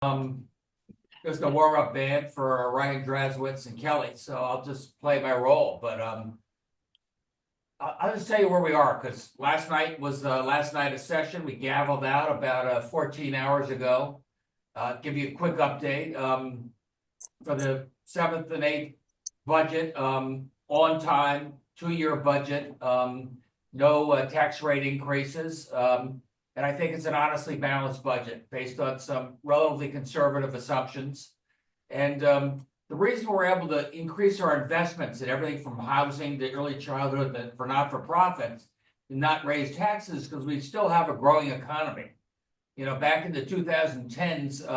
um, just a warm-up band for Ryan Drazowitz and Kelly, so I'll just play my role. But I'll just tell you where we are, because last night was the last night of session. We gavelled out about 14 hours ago. Give you a quick update for the 7th and 8th budget, on time, 2-year budget, no tax rate increases. And I think it's an honestly balanced budget based on some relatively conservative assumptions. And the reason we're able to increase our investments in everything from housing to early childhood for not-for-profits and not raise taxes because we still have a growing economy. You know, back in the 2010s,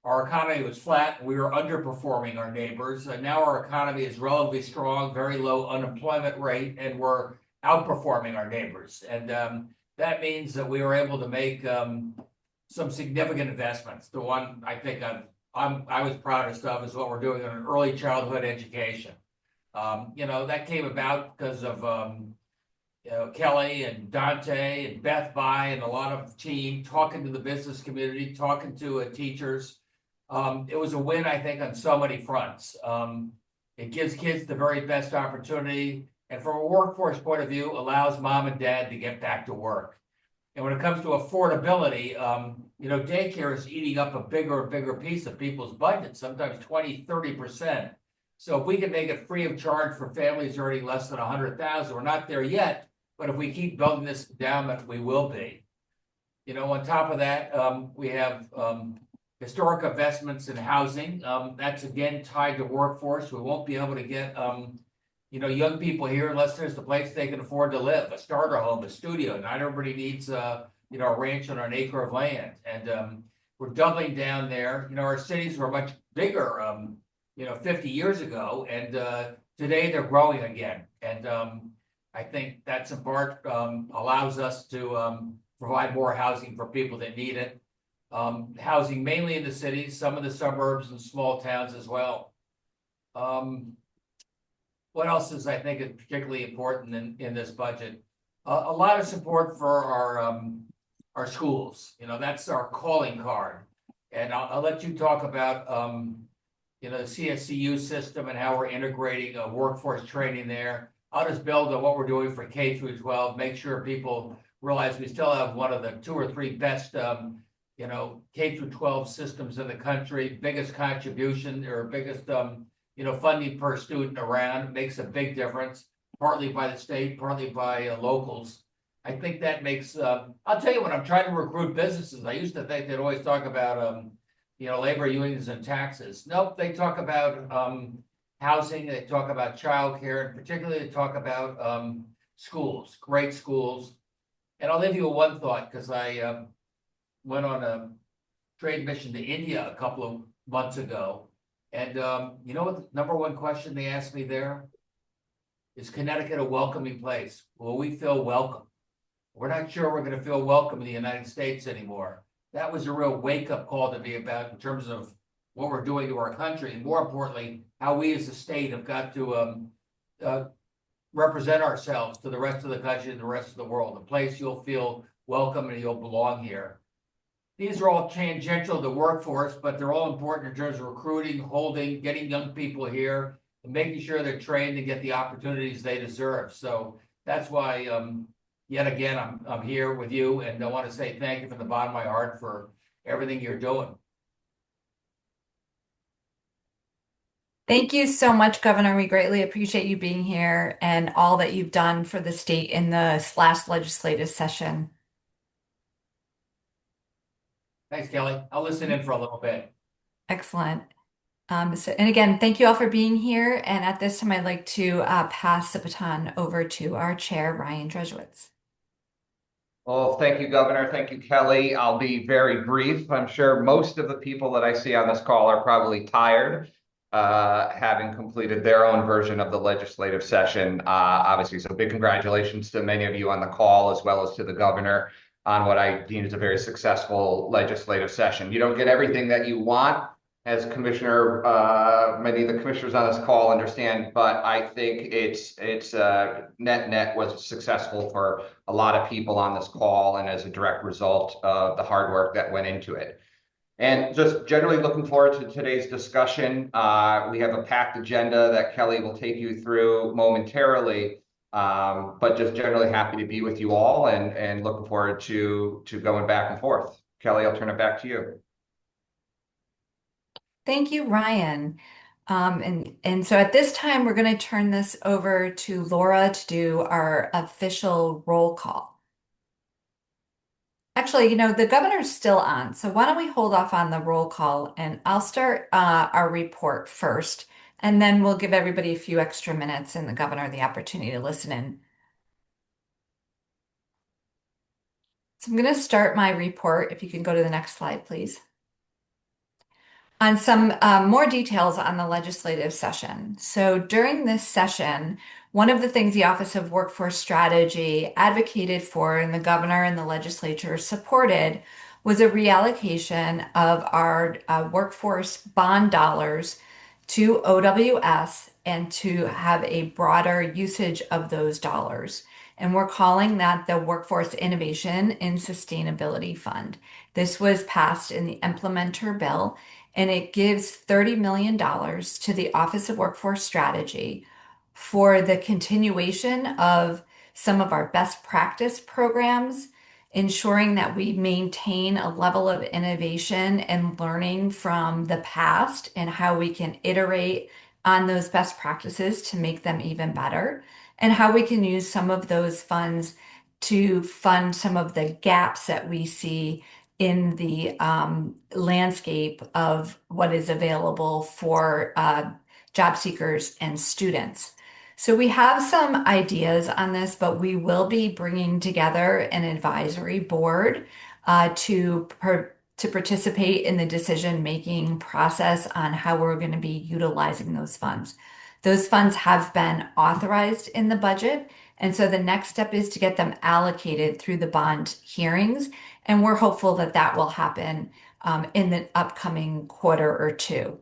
our economy was flat. We were underperforming our neighbors. Now our economy is relatively strong, very low unemployment rate, and we're outperforming our neighbors. And that means that we were able to make some significant investments. The one I think I was proudest of is what we're doing in early childhood education. That came about because of Kelly and Dante and Beth By and a lot of team talking to the business community, talking to teachers. It was a win, I think, on so many fronts. It gives kids the very best opportunity, and from a workforce point of view, allows mom and dad to get back to work. And when it comes to affordability, daycare is eating up a bigger and bigger piece of people's budget, sometimes 20-30%. So if we can make it free of charge for families earning less than 100,000, we're not there yet, but if we keep building this endowment, we will be. On top of that, we have historic investments in housing. That's again tied to workforce. We won't be able to get young people here unless there's the place they can afford to live, a starter home, a studio. Not everybody needs a ranch on an acre of land. And we're doubling down there. Our cities were much bigger 50 years ago, and today they're growing again. And I think that's in part allows us to provide more housing for people that need it. Housing mainly in the cities, some of the suburbs and small towns as well. What else is, I think, is particularly important in this budget? A lot of support for our schools. That's our calling card. And I'll let you talk about the CSCU system and how we're integrating workforce training there. I'll just build on what we're doing for K through 12, make sure people realize we still have one of the 2 or 3 best K through 12 systems in the country, biggest contribution or biggest funding per student around. Makes a big difference, partly by the state, partly by locals. I think that makes, I'll tell you, when I'm trying to recruit businesses, I used to think they'd always talk about, labor unions and taxes. Nope, they talk about housing, they talk about childcare, and particularly they talk about schools, great schools. And I'll leave you with one thought, because I went on a trade mission to India a couple of months ago. And you know what the number one question they asked me there? Is Connecticut a welcoming place? Will we feel welcome? We're not sure we're going to feel welcome in the United States anymore. That was a real wake-up call to me about in terms of what we're doing to our country, and more importantly, how we as a state have got to represent ourselves to the rest of the country and the rest of the world, a place you'll feel welcome and you'll belong here. These are all tangential to the workforce, but they're all important in terms of recruiting, holding, getting young people here, and making sure they're trained and get the opportunities they deserve. So that's why, yet again, I'm here with you, and I want to say thank you from the bottom of my heart for everything you're doing. Thank you so much, Governor. We greatly appreciate you being here and all that you've done for the state in the last legislative session. Thanks, Kelly. I'll listen in for a little bit. Excellent. And again, thank you all for being here. And at this time, I'd like to pass the baton over to our chair, Ryan Drazowitz. Well, thank you, Governor. Thank you, Kelly. I'll be very brief. I'm sure most of the people that I see on this call are probably tired, having completed their own version of the legislative session, obviously. So big congratulations to many of you on the call, as well as to the governor on what I deem is a very successful legislative session. You don't get everything that you want, as many of the commissioners on this call understand, but I think it's net was successful for a lot of people on this call, and as a direct result of the hard work that went into it. And just generally looking forward to today's discussion. We have a packed agenda that Kelly will take you through momentarily. But just generally happy to be with you all and looking forward to going back and forth. Kelly, I'll turn it back to you. Thank you, Ryan. And so at this time, we're going to turn this over to Laura to do our official roll call. Actually, the governor's still on, so why don't we hold off on the roll call and I'll start our report first, and then we'll give everybody a few extra minutes and the governor the opportunity to listen in. So I'm going to start my report. If you can go to the next slide, please. On some more details on the legislative session. So during this session, one of the things the Office of Workforce Strategy advocated for and the governor and the legislature supported was a reallocation of our workforce bond dollars to OWS and to have a broader usage of those dollars. And we're calling that the Workforce Innovation and Sustainability Fund. This was passed in the implementer bill, and it gives $30 million to the Office of Workforce Strategy for the continuation of some of our best practice programs, ensuring that we maintain a level of innovation and learning from the past and how we can iterate on those best practices to make them even better, and how we can use some of those funds to fund some of the gaps that we see in the landscape of what is available for job seekers and students. So we have some ideas on this, but we will be bringing together an advisory board to participate in the decision-making process on how we're going to be utilizing those funds. Those funds have been authorized in the budget, and so the next step is to get them allocated through the bond hearings, and we're hopeful that that will happen in the upcoming quarter or two.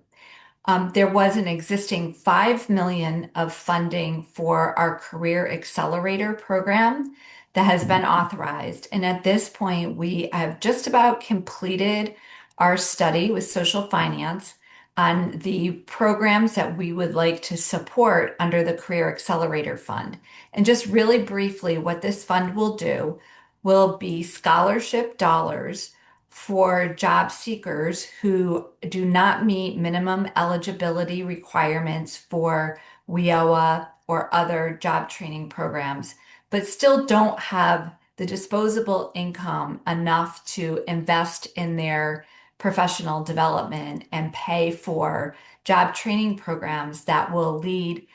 There was an existing $5 million of funding for our Career Accelerator program that has been authorized. And at this point, we have just about completed our study with social finance on the programs that we would like to support under the Career Accelerator Fund. And just really briefly, what this fund will do will be scholarship dollars for job seekers who do not meet minimum eligibility requirements for WIOA or other job training programs, but still don't have the disposable income enough to invest in their professional development and pay for job training programs that will lead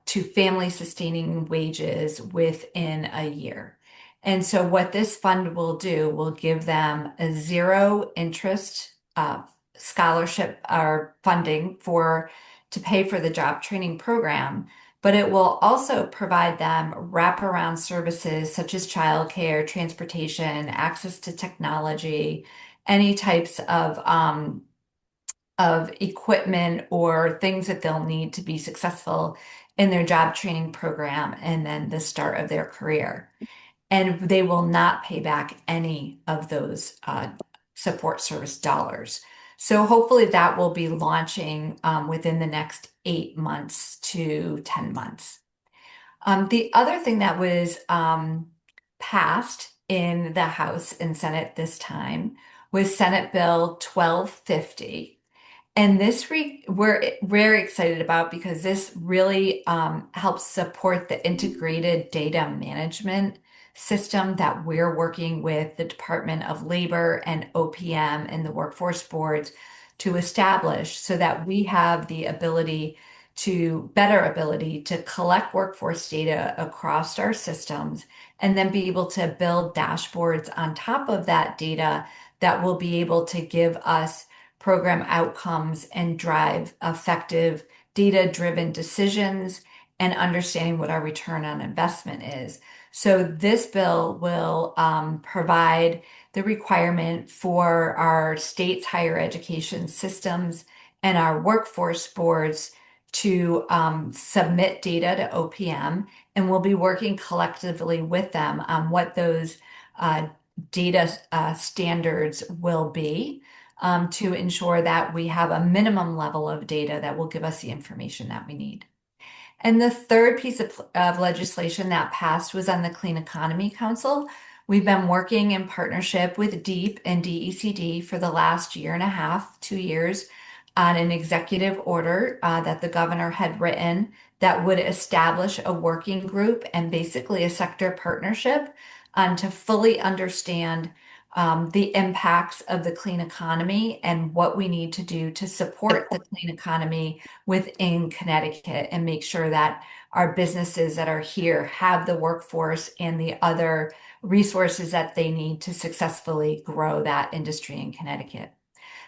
to family sustaining wages within a year. And so what this fund will do will give them a zero interest scholarship or funding to pay for the job training program, but it will also provide them wraparound services such as childcare, transportation, access to technology, any types of equipment or things that they'll need to be successful in their job training program and then the start of their career. And they will not pay back any of those support service dollars. So hopefully that will be launching within the next 8 months to 10 months. The other thing that was passed in the House and Senate this time was Senate Bill 1250. And this we're very excited about because this really helps support the integrated data management system that we're working with the Department of Labor and OPM and the workforce boards to establish so that we have the better ability to collect workforce data across our systems and then be able to build dashboards on top of that data that will be able to give us program outcomes and drive effective data-driven decisions and understanding what our return on investment is. So this bill will provide the requirement for our state's higher education systems and our workforce boards to submit data to OPM, and we'll be working collectively with them on what those data standards will be. to ensure that we have a minimum level of data that will give us the information that we need. And the third piece of legislation that passed was on the Clean Economy Council. We've been working in partnership with DEEP and DECD for the last year and a half, 2 years, on an executive order that the governor had written that would establish a working group and basically a sector partnership to fully understand the impacts of the clean economy and what we need to do to support the clean economy within Connecticut and make sure that our businesses that are here have the workforce and the other resources that they need to successfully grow that industry in Connecticut.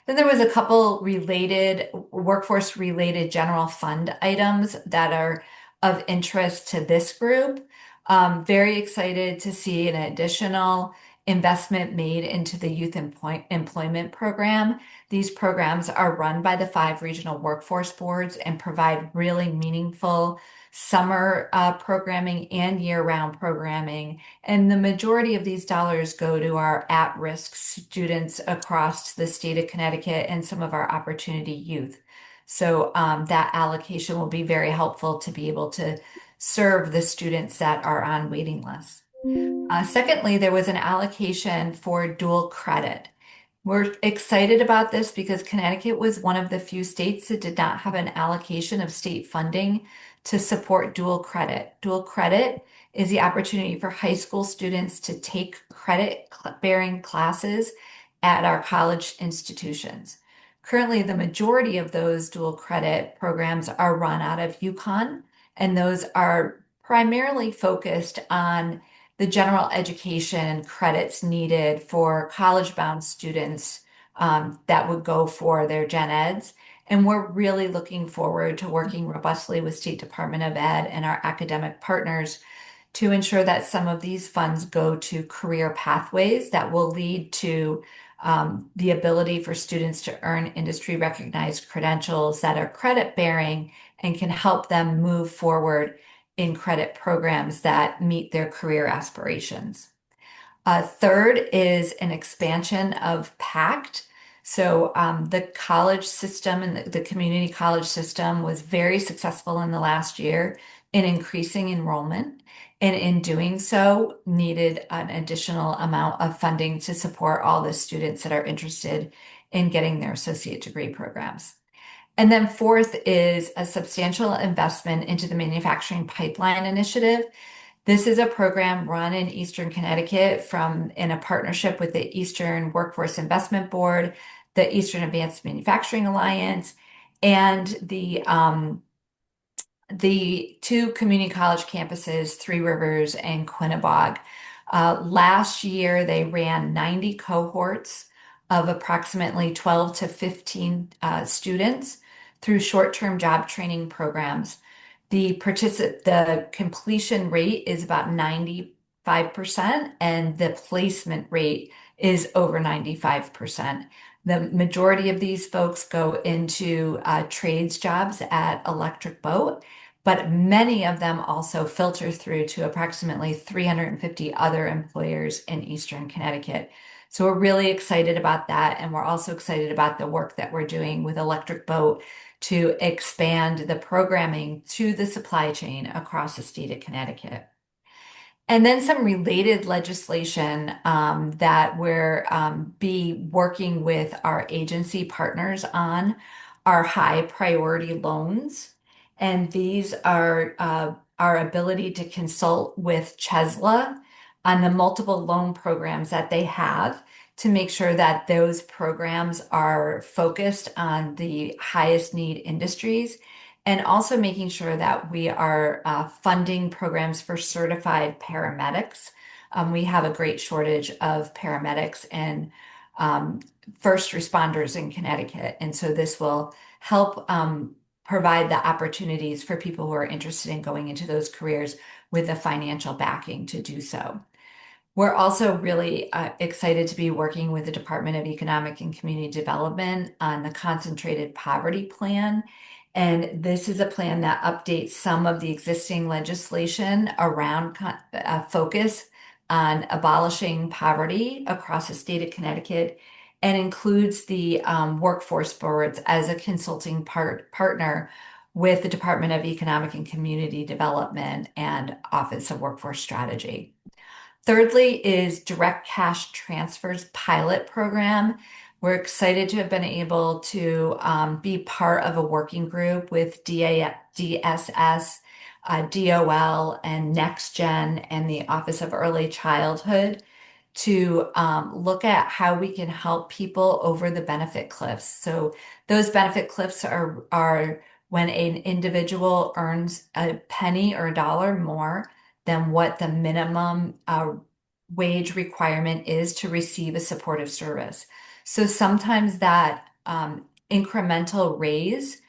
Then there was a couple related workforce related general fund items that are of interest to this group. Very excited to see an additional investment made into the youth employment program. These programs are run by the 5 regional workforce boards and provide really meaningful summer programming and year-round programming. And the majority of these dollars go to our at-risk students across the state of Connecticut and some of our opportunity youth. So that allocation will be very helpful to be able to serve the students that are on waiting lists. Secondly, there was an allocation for dual credit. We're excited about this because Connecticut was one of the few states that did not have an allocation of state funding to support dual credit. Dual credit is the opportunity for high school students to take credit-bearing classes at our college institutions. Currently, the majority of those dual credit programs are run out of UConn, and those are primarily focused on the general education credits needed for college-bound students that would go for their gen eds. And we're really looking forward to working robustly with State Department of Ed and our academic partners to ensure that some of these funds go to career pathways that will lead to the ability for students to earn industry recognized credentials that are credit bearing and can help them move forward in credit programs that meet their career aspirations. Third is an expansion of PACT. So the college system and the community college system was very successful in the last year in increasing enrollment, and in doing so needed an additional amount of funding to support all the students that are interested in getting their associate degree programs. And then fourth is a substantial investment into the Manufacturing Pipeline Initiative. This is a program run in Eastern Connecticut in a partnership with the Eastern Workforce Investment Board, the Eastern Advanced Manufacturing Alliance, and the 2 community college campuses, Three Rivers and Quinnebog. Last year, they ran 90 cohorts of approximately 12 to 15 students through short-term job training programs. The completion rate is about 95%, and the placement rate is over 95%. The majority of these folks go into trades jobs at Electric Boat, but many of them also filter through to approximately 350 other employers in Eastern Connecticut. So we're really excited about that, and we're also excited about the work that we're doing with Electric Boat to expand the programming to the supply chain across the state of Connecticut. And then some related legislation that we're be working with our agency partners on are high priority loans. And these are our ability to consult with CHESLA on the multiple loan programs that they have to make sure that those programs are focused on the highest need industries, and also making sure that we are funding programs for certified paramedics. We have a great shortage of paramedics and first responders in Connecticut, and so this will help provide the opportunities for people who are interested in going into those careers with the financial backing to do so. We're also really excited to be working with the Department of Economic and Community Development on the Concentrated Poverty Plan. And this is a plan that updates some of the existing legislation around focus on abolishing poverty across the state of Connecticut and includes the workforce boards as a consulting partner with the Department of Economic and Community Development and Office of Workforce Strategy. Thirdly is Direct Cash Transfers pilot program. We're excited to have been able to be part of a working group with DSS, DOL, and NextGen, and the Office of Early Childhood to look at how we can help people over the benefit cliffs. So those benefit cliffs are when an individual earns a penny or a dollar more than what the minimum wage requirement is to receive a supportive service. So sometimes that incremental raise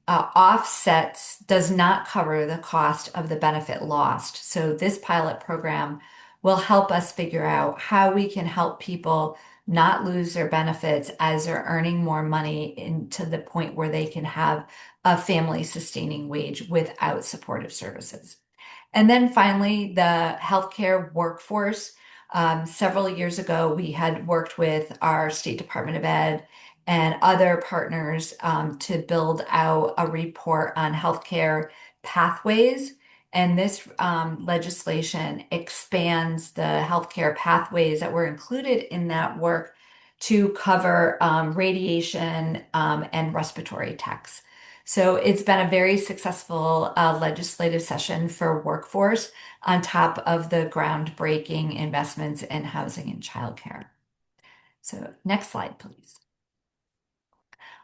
offsets does not cover the cost of the benefit lost. So this pilot program will help us figure out how we can help people not lose their benefits as they're earning more money into the point where they can have a family sustaining wage without supportive services. And then finally, the healthcare workforce. Several years ago, we had worked with our State Department of Ed and other partners to build out a report on healthcare pathways. And this legislation expands the healthcare pathways that were included in that work to cover radiation and respiratory techs. So it's been a very successful legislative session for workforce on top of the groundbreaking investments in housing and childcare. So next slide, please.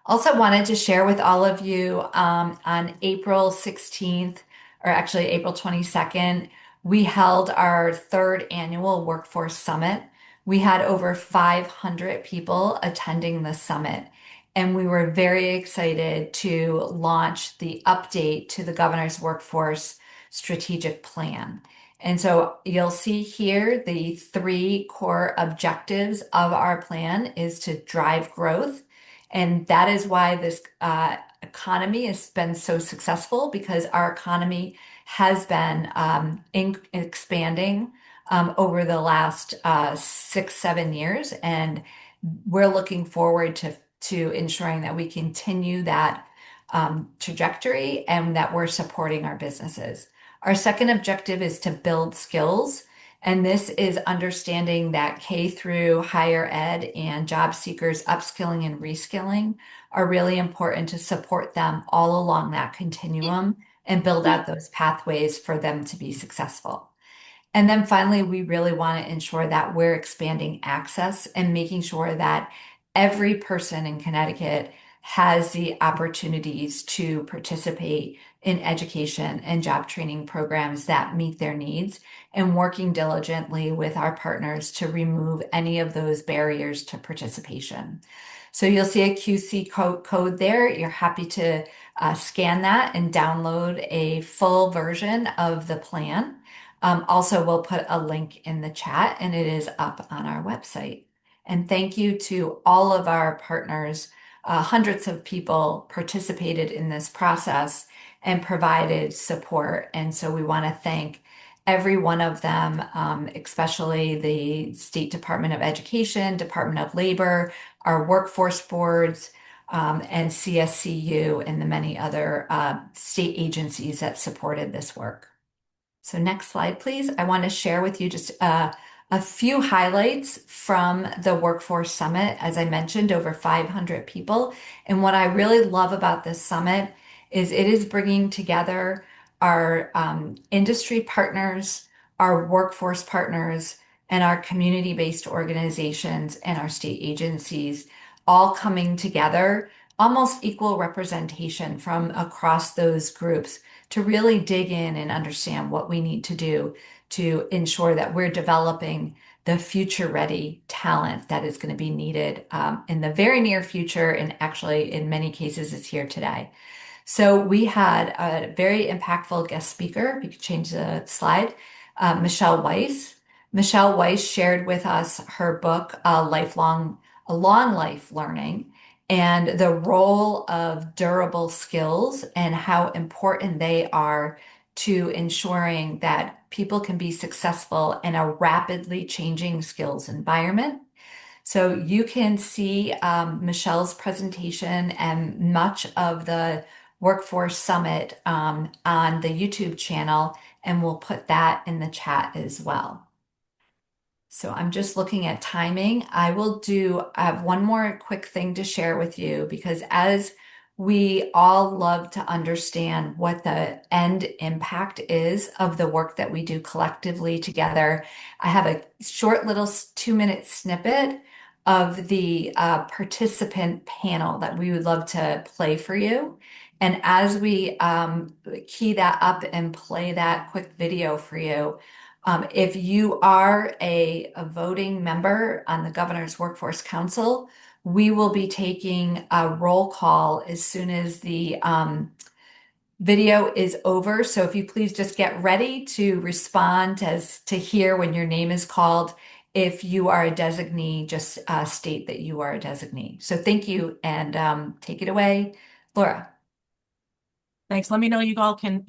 Also wanted to share with all of you on April 16th, or actually April 22nd, we held our third annual Workforce Summit. We had over 500 people attending the summit, and we were very excited to launch the update to the Governor's Workforce Strategic Plan. And so you'll see here the 3 core objectives of our plan is to drive growth. And that is why this economy has been so successful, because our economy has been expanding over the last 6-7 years. And we're looking forward to ensuring that we continue that trajectory and that we're supporting our businesses. Our second objective is to build skills. And this is understanding that K through higher ed and job seekers upskilling and reskilling are really important to support them all along that continuum and build out those pathways for them to be successful. And then finally, we really want to ensure that we're expanding access and making sure that every person in Connecticut has the opportunities to participate in education and job training programs that meet their needs, and working diligently with our partners to remove any of those barriers to participation. So you'll see a QC code there. You're happy to scan that and download a full version of the plan. Also, we'll put a link in the chat, and it is up on our website. And thank you to all of our partners. Hundreds of people participated in this process and provided support. And so we want to thank every one of them, especially the State Department of Education, Department of Labor, our workforce boards, and CSCU, and the many other state agencies that supported this work. So next slide, please. I want to share with you just a few highlights from the Workforce Summit. As I mentioned, over 500 people. And what I really love about this summit is it is bringing together our industry partners, our workforce partners, and our community-based organizations and our state agencies all coming together, almost equal representation from across those groups to really dig in and understand what we need to do to ensure that we're developing the future-ready talent that is going to be needed in the very near future, and actually in many cases is here today. So we had a very impactful guest speaker. You could change the slide. Michelle Weiss. Michelle Weiss shared with us her book, A Long Life Learning, and the role of durable skills and how important they are to ensuring that people can be successful in a rapidly changing skills environment. So you can see Michelle's presentation and much of the Workforce Summit on the YouTube channel, and we'll put that in the chat as well. So I'm just looking at timing. I have one more quick thing to share with you, because as we all love to understand what the end impact is of the work that we do collectively together, I have a short little 2-minute snippet of the participant panel that we would love to play for you. And as we key that up and play that quick video for you, if you are a voting member on the Governor's Workforce Council, we will be taking a roll call as soon as the video is over. So if you please just get ready to respond as to hear when your name is called. If you are a designee, just state that you are a designee. So thank you, and take it away, Laura. Thanks. Let me know you all can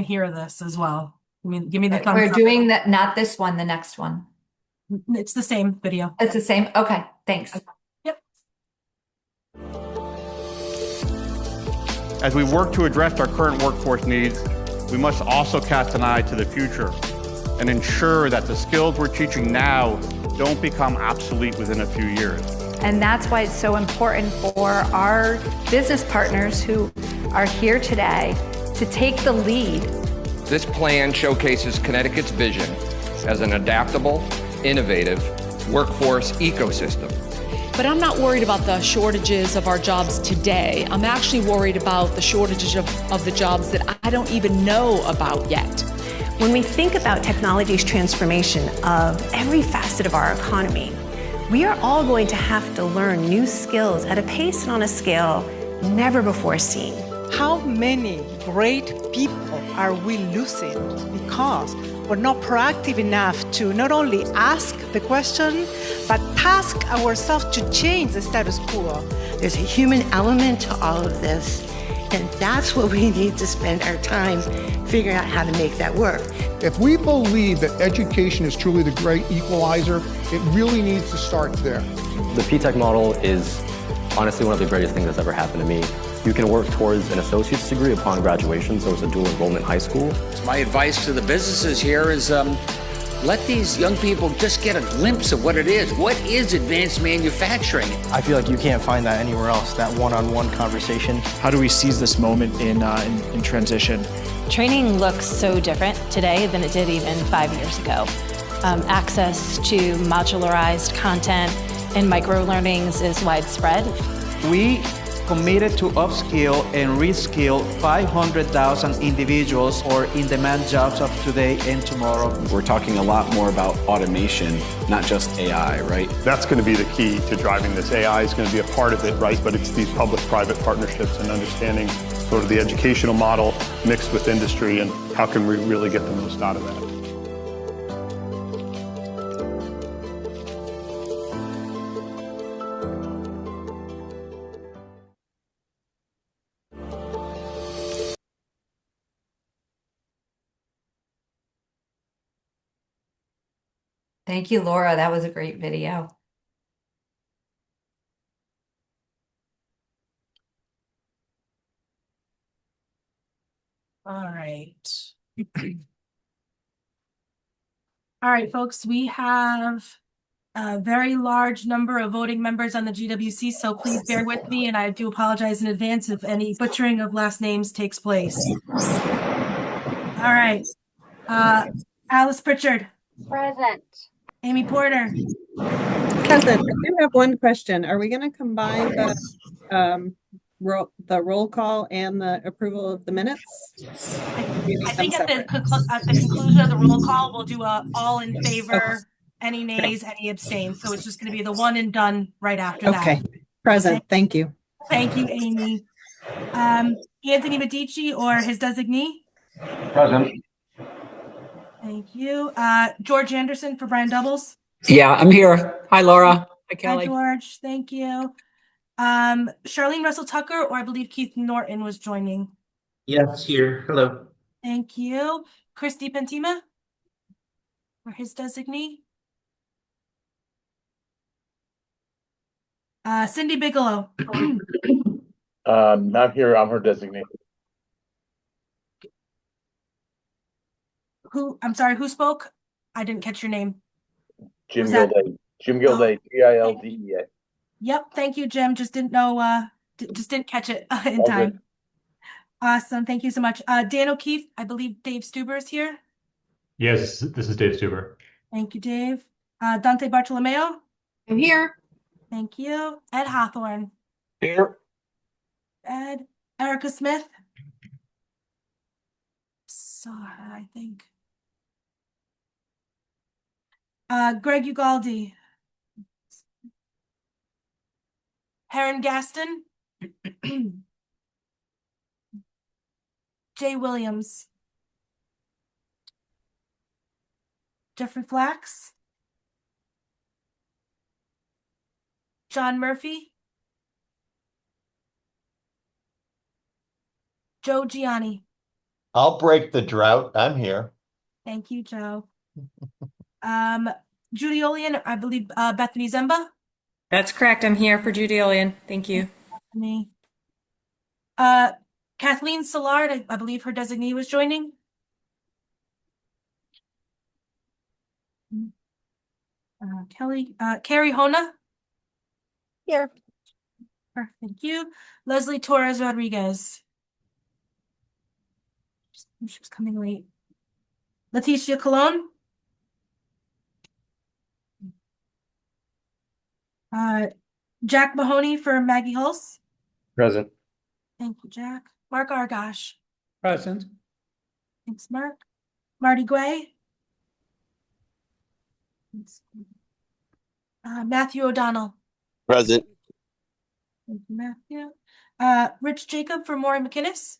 hear this as well. Give me the thumbs We're up. doing that, not this one, the next one. It's the same video. It's the same. Okay, thanks. Yep. As we work to address our current workforce needs, we must also cast an eye to the future and ensure that the skills we're teaching now don't become obsolete within a few years. And that's why it's so important for our business partners who are here today to take the lead. This plan showcases Connecticut's vision as an adaptable, innovative workforce ecosystem. But I'm not worried about the shortages of our jobs today. I'm actually worried about the shortages of the jobs that I don't even know about yet. When we think about technology's transformation of every facet of our economy, we are all going to have to learn new skills at a pace and on a scale never before seen. How many great people are we losing because we're not proactive enough to not only ask the question, but task ourselves to change the status quo? There's a human element to all of this, and that's what we need to spend our time figuring out how to make that work. If we believe that education is truly the great equalizer, it really needs to start there. The P-TECH model is honestly one of the greatest things that's ever happened to me. You can work towards an associate's degree upon graduation, so it's a dual enrollment high school. My advice to the businesses here is let these young people just get a glimpse of what it is. What is advanced manufacturing? I feel like you can't find that anywhere else, that one-on-one conversation. How do we seize this moment in transition? Training looks so different today than it did even 5 years ago. Access to modularized content and micro-learnings is widespread. We committed to upskill and reskill 500,000 individuals for in-demand jobs of today and tomorrow. We're talking a lot more about automation, not just AI, right? That's going to be the key to driving this. AI is going to be a part of it, right? But it's these public-private partnerships and understanding sort of the educational model mixed with industry and how can we really get the most out of that. Thank you, Laura. That was a great video. All right. All right, folks, we have a very large number of voting members on the GWC, so please bear with me, and I do apologize in advance if any butchering of last names takes place. All right. Alice Pritchard. Present. Amy Porter. Present. I do have one question. Are we going to combine the roll call and the approval of the minutes? I think at the conclusion of the roll call, we'll do a all in favor, any nays, any abstain. So it's just going to be the one and done right after that. Okay. Present. Okay. Thank you. Thank you, Amy. Anthony Medici or his designee? Present. Thank you. George Anderson for Brian Doubles. Yeah, I'm here. Hi, Laura. Hi, Kelly. Hi, George. Thank you. Charlene Russell Tucker, or I believe Keith Norton was joining. Yes, here. Hello. Thank you. Christy Pentima, or his designee. Cindy Bigelow. Not here. I'm her designee. I'm sorry, who spoke? I didn't catch your name. Jim Was that- Gilday. Jim Gilday. Gildea. Yep, thank you, Jim. Just didn't know, just didn't catch it in All time. good. Awesome, thank you so much. Dan O'Keefe, I believe Dave Stuber is here. Yes, this is Dave Stuber. Thank you, Dave. Dante Bartolomeo. I'm here. Thank you. Ed Hawthorne. Here. Ed. Erica Smith. Saw her, I think. Greg Ugaldi. Heron Gaston. Jay Williams. Jeffrey Flax. John Murphy. Joe Gianni. I'll break the drought. I'm here. Thank you, Joe. Judy Olian, I believe Bethany Zemba. That's correct. I'm here for Judy Olian. Thank you. Me. Kathleen Szilard, I believe her designee was joining. Carrie Hona. Here. Perfect, thank you. Leslie Torres Rodriguez. She was coming late. Leticia Colon. Jack Mahoney for Maggie Hulse. Present. Thank you, Jack. Mark Argash. Present. Thanks, Mark. Marty Guay. Matthew O'Donnell. Present. Thank you, Matthew. Rich Jacob for Maury McInnes.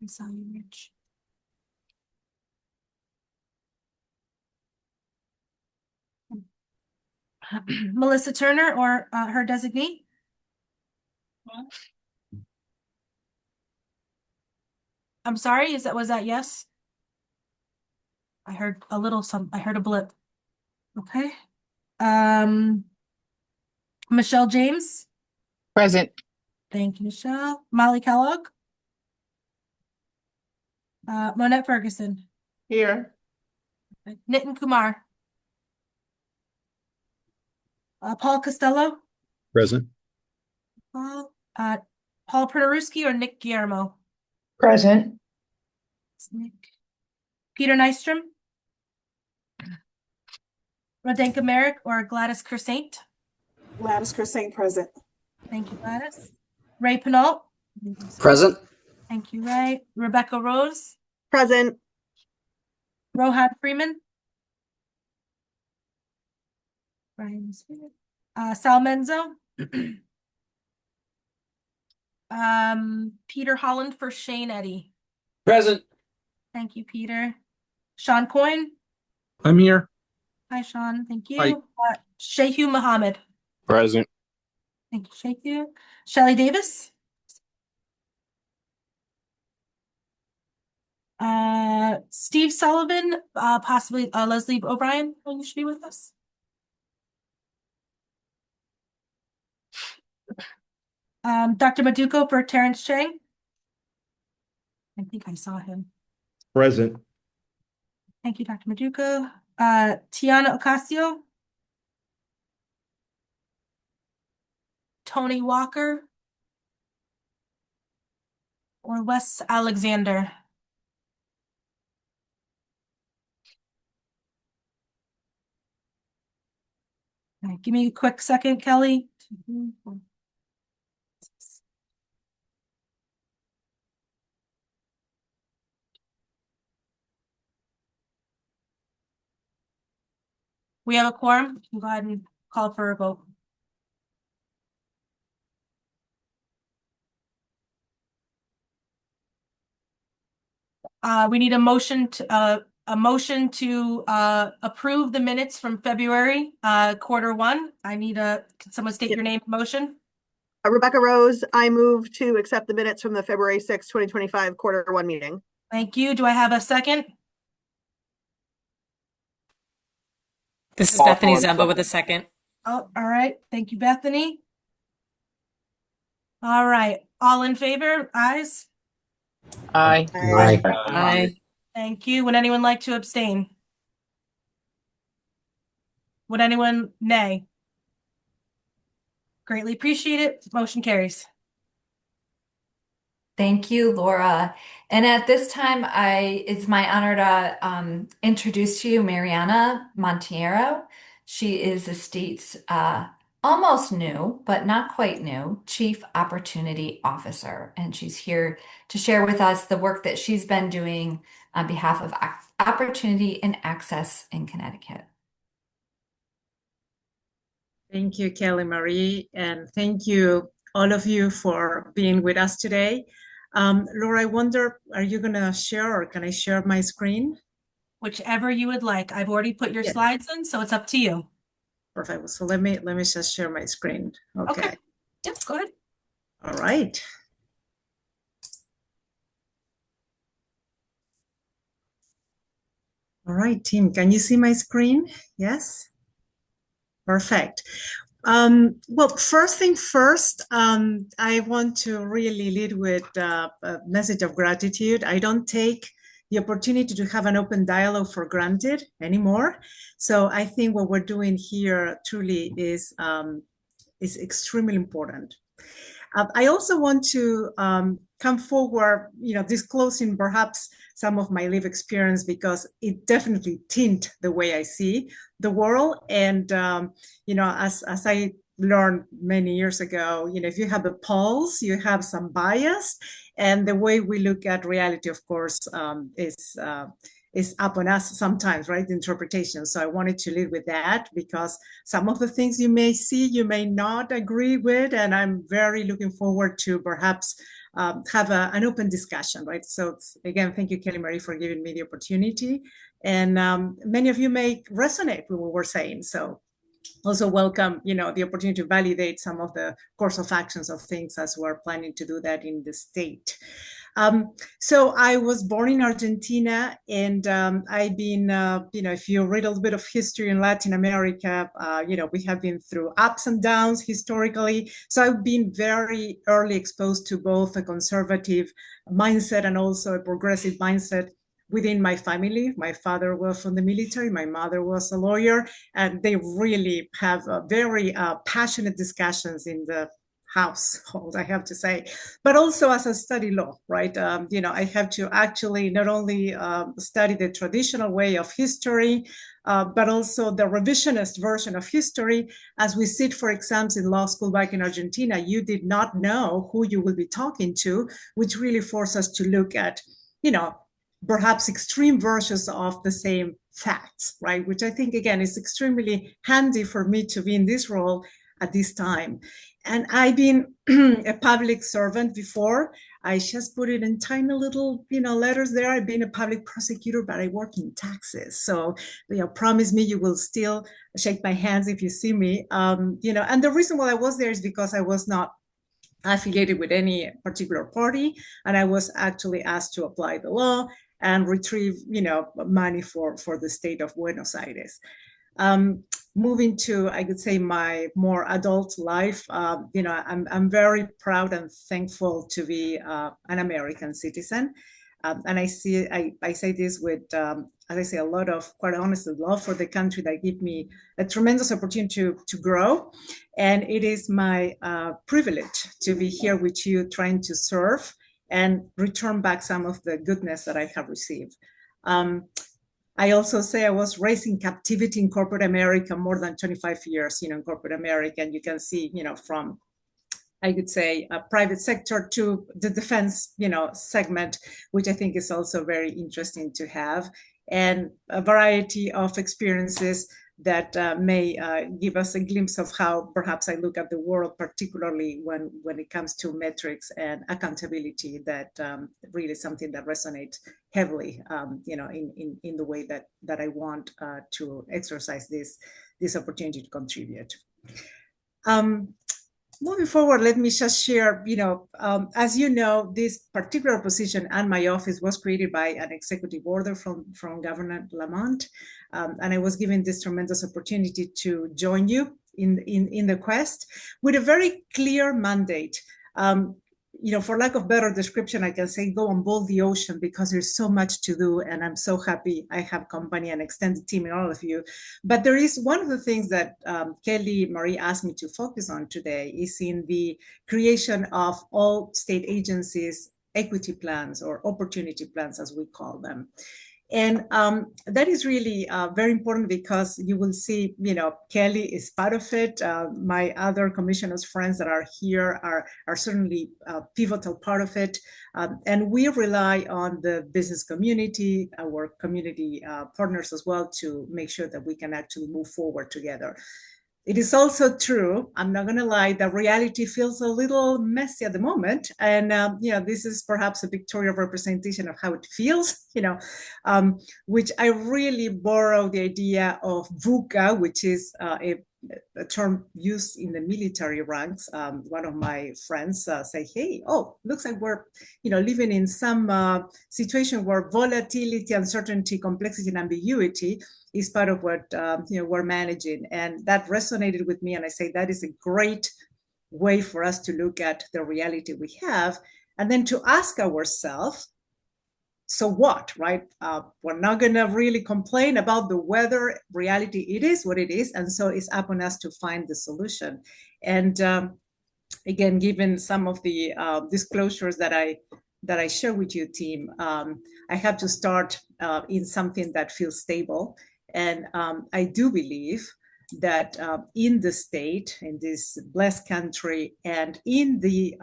I saw you, Rich. Melissa Turner or her designee. I'm sorry, was that yes? I heard a little I heard a blip. Okay. Michelle James. Present. Thank you, Michelle. Molly Kellogg. Monette Ferguson. Here. Nitin Kumar. Paul Costello. Present. Paul Pernaruski or Nick Guillermo. Present. It's Nick. Peter Nystrom. Radenka Merrick or Gladys Kersaint. Gladys Kersaint present. Thank you, Gladys. Ray Penault. Present. Thank you, Ray. Rebecca Rose. Present. Rohan Freeman. Brian's here. Sal Menzo. Peter Holland for Shane Eddy. Present. Thank you, Peter. Sean Coyne. I'm here. Hi, Sean. Thank you. Hi. Shehu Muhammad. Present. Thank you, Shehu. Shelley Davis. Steve Sullivan, possibly Leslie O'Brien. You should be with us. Dr. Maduko for Terrence Chang. I think I saw him. Present. Thank you, Dr. Maduko. Tiana Ocasio. Tony Walker. Or Wes Alexander. All right, give me a quick second, Kelly. We have a quorum. You can go ahead and call for a vote. We need a motion to approve the minutes from February Q1. I need can someone state your name? Motion. Rebecca Rose, I move to accept the minutes from the February 6, 2025 Q1 meeting. Thank you. Do I have a second? This is Bethany Zemba with a second. Oh, all right. Thank you, Bethany. All right. All in favor? Ayes? Aye. Aye. Thank you. Would anyone like to abstain? Would anyone nay? Greatly appreciate it. Motion carries. Thank you, Laura. And at this time, it's my honor to introduce to you Mariana Monteiro. She is the state's almost new, but not quite new, Chief Opportunity Officer. And she's here to share with us the work that she's been doing on behalf of Opportunity and Access in Connecticut. Thank you, Kelly Marie, and thank you all of you for being with us today. Laura, I wonder, are you going to share or can I share my screen? Whichever you would like. I've already put your slides in, so it's up to you. Perfect. So let me just share my screen. Okay. Yep, go ahead. All right. All right, team, can you see my screen? Yes? Perfect. Well, first thing first, I want to really lead with a message of gratitude. I don't take the opportunity to have an open dialogue for granted anymore. So I think what we're doing here truly is extremely important. I also want to come forward, disclosing perhaps some of my lived experience because it definitely tinted the way I see the world. And, as I learned many years ago, if you have a pulse, you have some bias. And the way we look at reality, of course, is up on us sometimes, right? The interpretation. So I wanted to lead with that because some of the things you may see, you may not agree with, and I'm very looking forward to perhaps have an open discussion, right? So again, thank you, Kelly Marie, for giving me the opportunity. And many of you may resonate with what we're saying. So also welcome, the opportunity to validate some of the course of actions of things as we're planning to do that in the state. So I was born in Argentina, and I've been, if you read a little bit of history in Latin America, we have been through ups and downs historically. So I've been very early exposed to both a conservative mindset and also a progressive mindset within my family. My father was from the military, my mother was a lawyer, and they really have very passionate discussions in the household, I have to say, but also as I study law, right? I have to actually not only study the traditional way of history, but also the revisionist version of history. As we sit for exams in law school back in Argentina, you did not know who you will be talking to, which really forced us to look at, perhaps extreme versions of the same facts, right? Which I think, again, is extremely handy for me to be in this role at this time. And I've been a public servant before. I just put it in tiny little, letters there. I've been a public prosecutor, but I work in taxes. So, promise me you will still shake my hands if you see me. And the reason why I was there is because I was not affiliated with any particular party. And I was actually asked to apply the law and retrieve, money for the state of Buenos Aires. Moving to, I could say, my more adult life, I'm very proud and thankful to be an American citizen. And I say this with, as I say, a lot of, quite honestly, love for the country that gave me a tremendous opportunity to grow. And it is my privilege to be here with you trying to serve and return back some of the goodness that I have received. I also say I was raised in captivity in corporate America more than 25 years, in corporate America. And you can see, from, I would say, a private sector to the defense, segment, which I think is also very interesting to have, and a variety of experiences that may give us a glimpse of how perhaps I look at the world, particularly when it comes to metrics and accountability, that really is something that resonates heavily, in the way that I want to exercise this opportunity to contribute. Moving forward, let me just share, as you know, this particular position and my office was created by an executive order from Governor Lamont. And I was given this tremendous opportunity to join you in the quest with a very clear mandate. For lack of better description, I can say go and boil the ocean because there's so much to do, and I'm so happy I have company and extended team and all of you. But there is one of the things that Kelly Marie asked me to focus on today is in the creation of all state agencies equity plans or opportunity plans, as we call them. And that is really very important because you will see, Kelly is part of it. My other commissioners friends that are here are certainly a pivotal part of it. And we rely on the business community, our community partners as well, to make sure that we can actually move forward together. It is also true, I'm not going to lie, that reality feels a little messy at the moment. And, this is perhaps a pictorial representation of how it feels, which I really borrow the idea of VUCA, which is a term used in the military ranks. One of my friends say, hey, looks like we're, living in some situation where volatility, uncertainty, complexity, and ambiguity is part of what we're managing. And that resonated with me. And I say that is a great way for us to look at the reality we have. And then to ask ourselves, so what, right? We're not going to really complain about the weather. Reality, it is what it is. And so it's up on us to find the solution. And again, given some of the disclosures that I share with you, team, I have to start in something that feels stable. And I do believe that in the state, in this blessed country, and in the,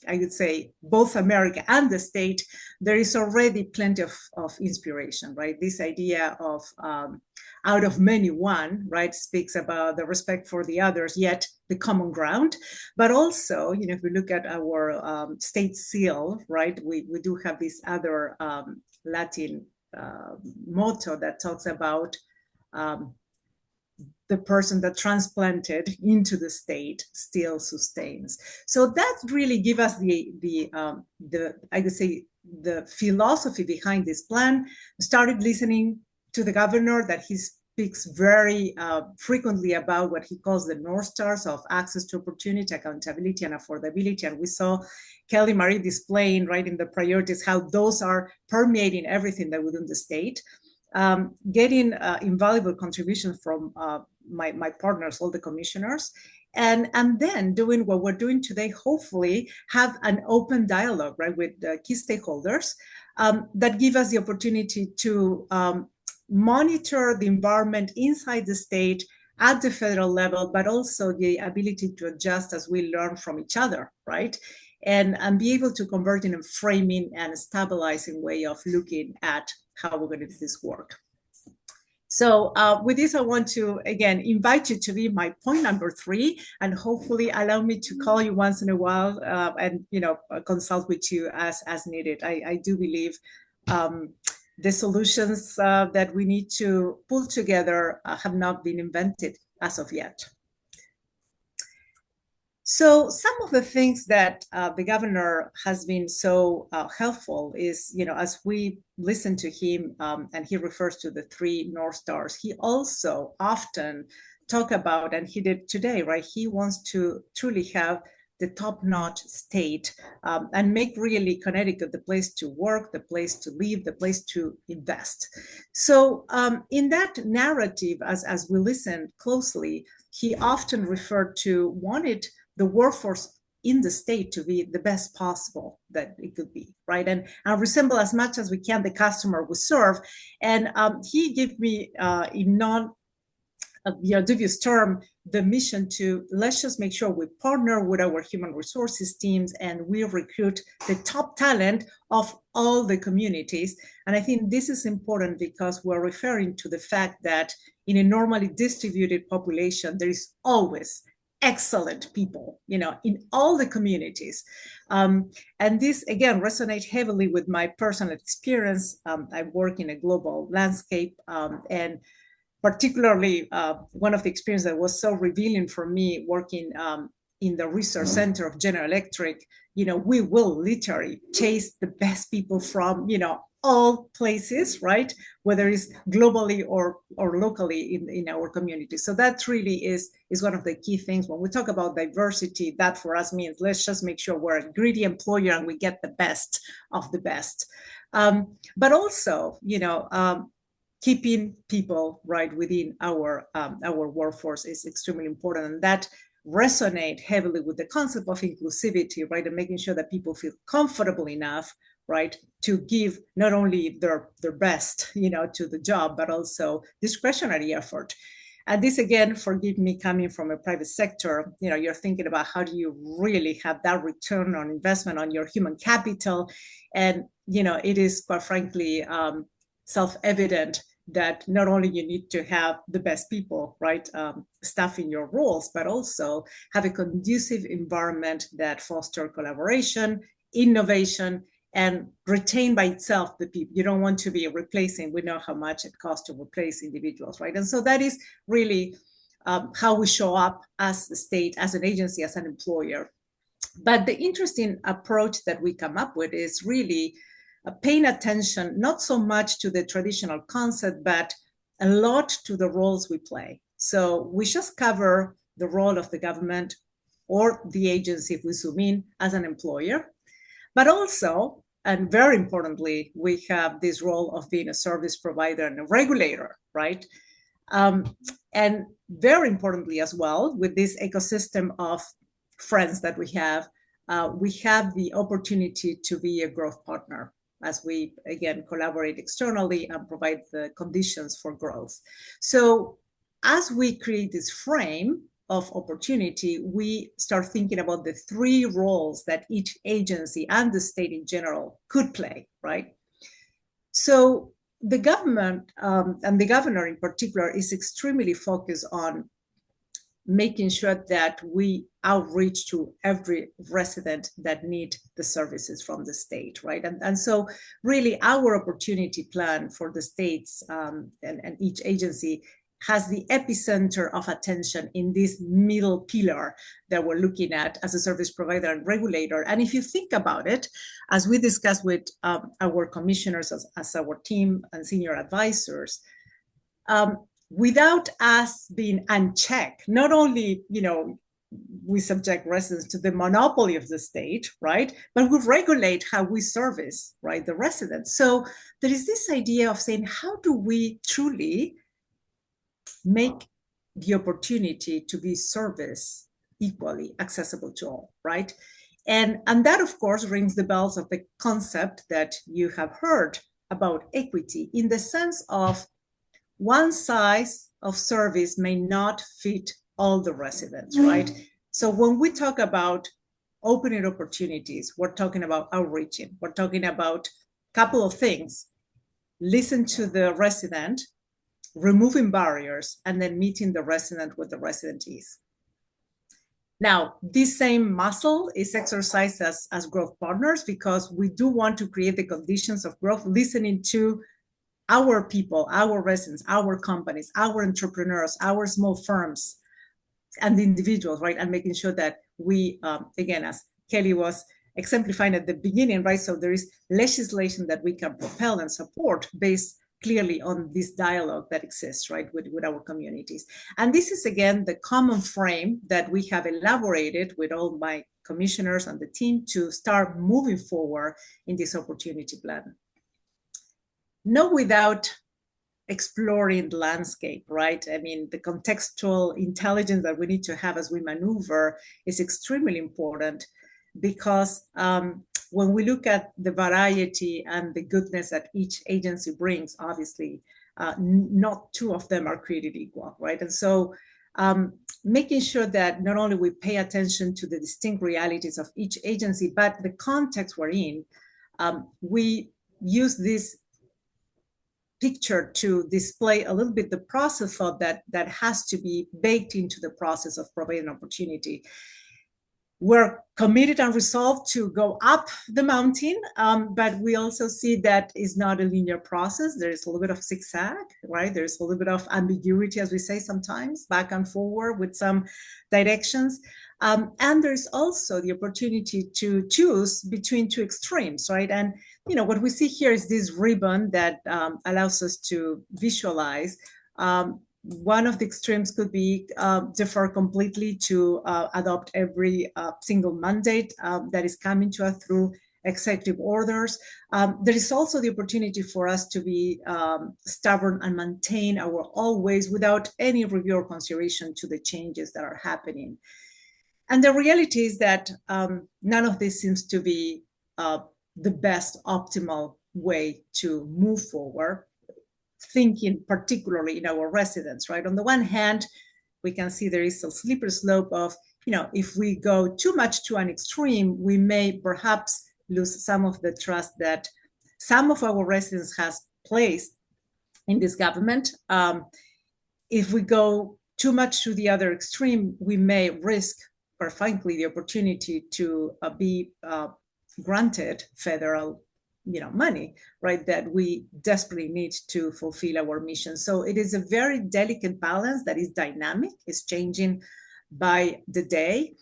I would say, both America and the state, there is already plenty of inspiration, right? This idea of out of many one, right, speaks about the respect for the others, yet the common ground. But also, if we look at our state seal, right, we do have this other Latin motto that talks about the person that transplanted into the state still sustains. So that really give us the I would say the philosophy behind this plan. Started listening to the governor that he speaks very frequently about what he calls the North Stars of access to opportunity, accountability, and affordability. And we saw Kelly Marie displaying right in the priorities how those are permeating everything that we do in the state. Getting invaluable contributions from my partners, all the commissioners, and then doing what we're doing today, hopefully have an open dialogue, right, with key stakeholders that give us the opportunity to monitor the environment inside the state at the federal level, but also the ability to adjust as we learn from each other, right? And be able to convert in a framing and stabilizing way of looking at how we're going to do this work. So with this, I want to, again, invite you to be my point number 3, and hopefully allow me to call you once in a while and, consult with you as needed. I do believe the solutions that we need to pull together have not been invented as of yet. So some of the things that the governor has been so helpful is, as we listen to him and he refers to the 3 North Stars, he also often talk about, and he did today, right? He wants to truly have the top-notch state and make really Connecticut the place to work, the place to live, the place to invest. So in that narrative, as we listen closely, he often referred to wanted the workforce in the state to be the best possible that it could be, right? And resemble as much as we can the customer we serve. And he gave me in non-dubious term the mission to let's just make sure we partner with our human resources teams and we recruit the top talent of all the communities. And I think this is important because we're referring to the fact that in a normally distributed population, there is always excellent people, in all the communities. And this, again, resonates heavily with my personal experience. I work in a global landscape, and particularly one of the experiences that was so revealing for me working in the research center of General Electric, we will literally chase the best people from, all places, right? Whether it's globally or locally in our community. So that really is one of the key things when we talk about diversity. That for us means let's just make sure we're a greedy employer and we get the best of the best. But also, keeping people right within our workforce is extremely important, and that resonate heavily with the concept of inclusivity, right? And making sure that people feel comfortable enough, right, to give not only their best, to the job, but also discretionary effort. And this, again, forgive me, coming from a private sector, you're thinking about how do you really have that return on investment on your human capital. And, it is, quite frankly, self-evident that not only you need to have the best people, right, staff in your roles, but also have a conducive environment that foster collaboration, innovation, and retain by itself the people. You don't want to be replacing. We know how much it costs to replace individuals, right? And so that is really how we show up as a state, as an agency, as an employer. But the interesting approach that we come up with is really paying attention not so much to the traditional concept, but a lot to the roles we play. So we just cover the role of the government or the agency, if we zoom in, as an employer. But also, and very importantly, we have this role of being a service provider and a regulator, right? And very importantly as well, with this ecosystem of friends that we have the opportunity to be a growth partner as we, again, collaborate externally and provide the conditions for growth. So as we create this frame of opportunity, we start thinking about the three roles that each agency and the state in general could play, right? So the government and the governor in particular is extremely focused on making sure that we outreach to every resident that need the services from the state, right? And so really our opportunity plan for the states and each agency has the epicenter of attention in this middle pillar that we're looking at as a service provider and regulator. And if you think about it, as we discussed with our commissioners as our team and senior advisors, without us being unchecked, not only, we subject residents to the monopoly of the state, right? But we regulate how we service, right, the residents. So there is this idea of saying, how do we truly make the opportunity to be service equally accessible to all, right? And that, of course, rings the bells of the concept that you have heard about equity, in the sense of one size of service may not fit all the residents, right? So when we talk about opening opportunities, we're talking about outreaching. We're talking about a couple of things: listen to the resident, removing barriers, and then meeting the resident where the resident is. Now, this same muscle is exercised as growth partners, because we do want to create the conditions of growth, listening to our people, our residents, our companies, our entrepreneurs, our small firms, and the individuals, right? And making sure that we, again, as Kelly was exemplifying at the beginning, right? So there is legislation that we can propel and support based clearly on this dialogue that exists, right, with our communities. And this is, again, the common frame that we have elaborated with all my commissioners and the team to start moving forward in this opportunity plan. Not without exploring the landscape, right? I mean, the contextual intelligence that we need to have as we maneuver is extremely important, because when we look at the variety and the goodness that each agency brings, obviously, not two of them are created equal, right? And so making sure that not only we pay attention to the distinct realities of each agency, but the context we're in, we use this picture to display a little bit the process thought that has to be baked into the process of providing opportunity. We're committed and resolved to go up the mountain, but we also see that is not a linear process. There's a little bit of zigzag, right? There's a little bit of ambiguity, as we say sometimes, back and forward with some directions. And there's also the opportunity to choose between two extremes, right? And what we see here is this ribbon that allows us to visualize. One of the extremes could be defer completely to adopt every single mandate that is coming to us through executive orders. There is also the opportunity for us to be stubborn and maintain our old ways without any review or consideration to the changes that are happening. And the reality is that none of this seems to be the best optimal way to move forward, thinking particularly in our residents, right? On the one hand, we can see there is a slippery slope of, if we go too much to an extreme, we may perhaps lose some of the trust that some of our residents has placed in this government. If we go too much to the other extreme, we may risk, or frankly, the opportunity to be granted federal money, right, that we desperately need to fulfill our mission. So it is a very delicate balance that is dynamic, is changing by the day.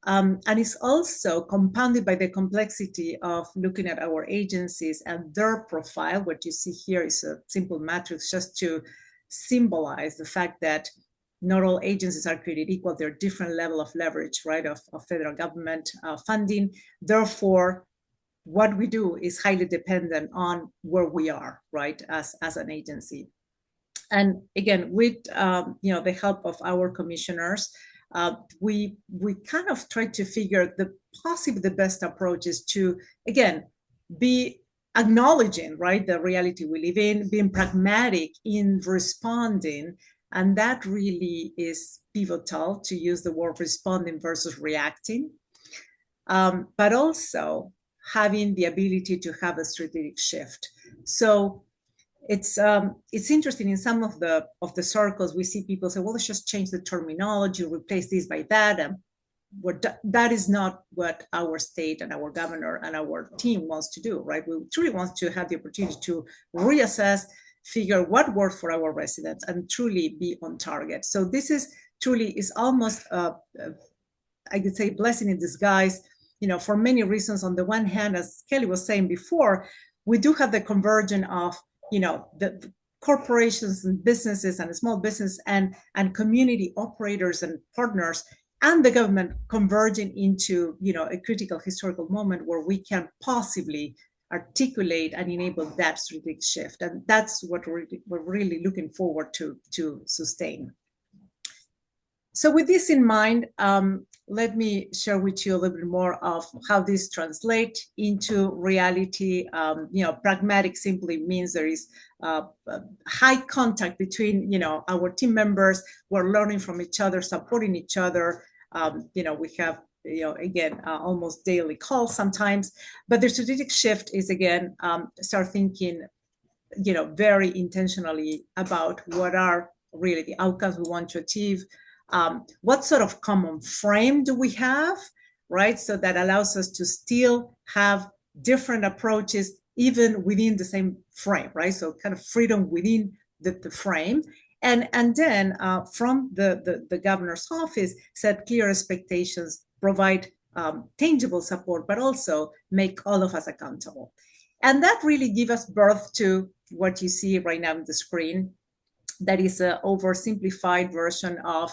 And it's also compounded by the complexity of looking at our agencies and their profile. What you see here is a simple matrix just to symbolize the fact that not all agencies are created equal. There are different level of leverage, right, of federal government funding. Therefore, what we do is highly dependent on where we are, right, as an agency. And again, with the help of our commissioners, we kind of try to figure possibly the best approach is to, again, be acknowledging, right, the reality we live in, being pragmatic in responding. And that really is pivotal, to use the word responding versus reacting, but also having the ability to have a strategic shift. So it's interesting, in some of the circles we see people say, well, let's just change the terminology, replace this by that, and that is not what our state and our governor and our team wants to do, right? We truly want to have the opportunity to reassess, figure what works for our residents, and truly be on target. So this is almost I could say blessing in disguise, for many reasons. On the one hand, as Kelly was saying before, we do have the convergence of the corporations and businesses and small business and community operators and partners and the government converging into a critical historical moment where we can possibly articulate and enable that strategic shift. And that's what we're really looking forward to sustain. So with this in mind, let me share with you a little bit more of how this translates into reality. Pragmatic simply means there is high contact between, our team members. We're learning from each other, supporting each other. We have, again, almost daily calls sometimes. But the strategic shift is, again, start thinking, very intentionally about what are really the outcomes we want to achieve. What sort of common frame do we have, right? So that allows us to still have different approaches even within the same frame, right? So kind of freedom within the frame. And then from the governor's office, set clear expectations, provide tangible support, but also make all of us accountable. And that really gives us birth to what you see right now on the screen. That is an oversimplified version of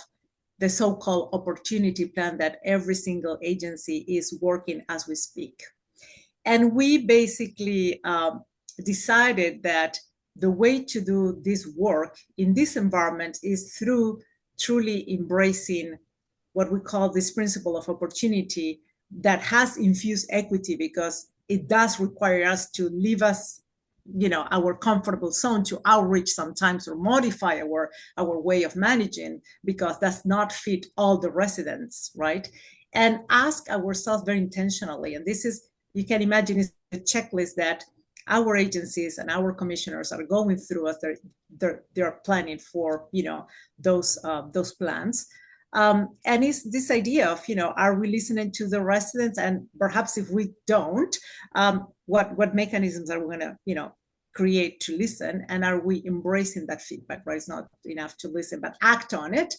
the so-called opportunity plan that every single agency is working as we speak. And we basically decided that the way to do this work in this environment is through truly embracing what we call this principle of opportunity that has infused equity, because it does require us to leave us our comfortable zone, to outreach sometimes or modify our way of managing, because that's not fit all the residents, right? And ask ourselves very intentionally, and this is, you can imagine, is a checklist that our agencies and our commissioners are going through as they're planning for those plans. And it's this idea of are we listening to the residents, and perhaps if we don't, what mechanisms are we going to create to listen, and are we embracing that feedback, right? It's not enough to listen, but act on it.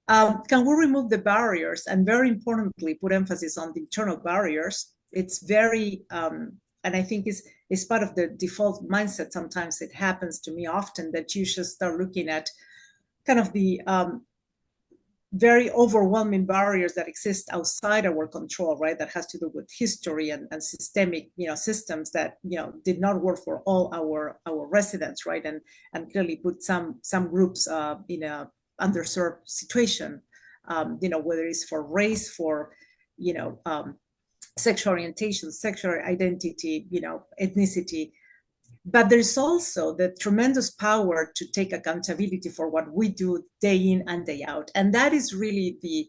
Can we remove the barriers and, very importantly, put emphasis on the internal barriers? It's very, and I think it's part of the default mindset. Sometimes it happens to me often that you should start looking at kind of the very overwhelming barriers that exist outside our control, right? That has to do with history and systemic, systems that, did not work for all our residents, right? And clearly put some groups in a underserved situation, whether it's for race, for, sexual orientation, sexual identity, ethnicity. But there's also the tremendous power to take accountability for what we do day in and day out. And that is really the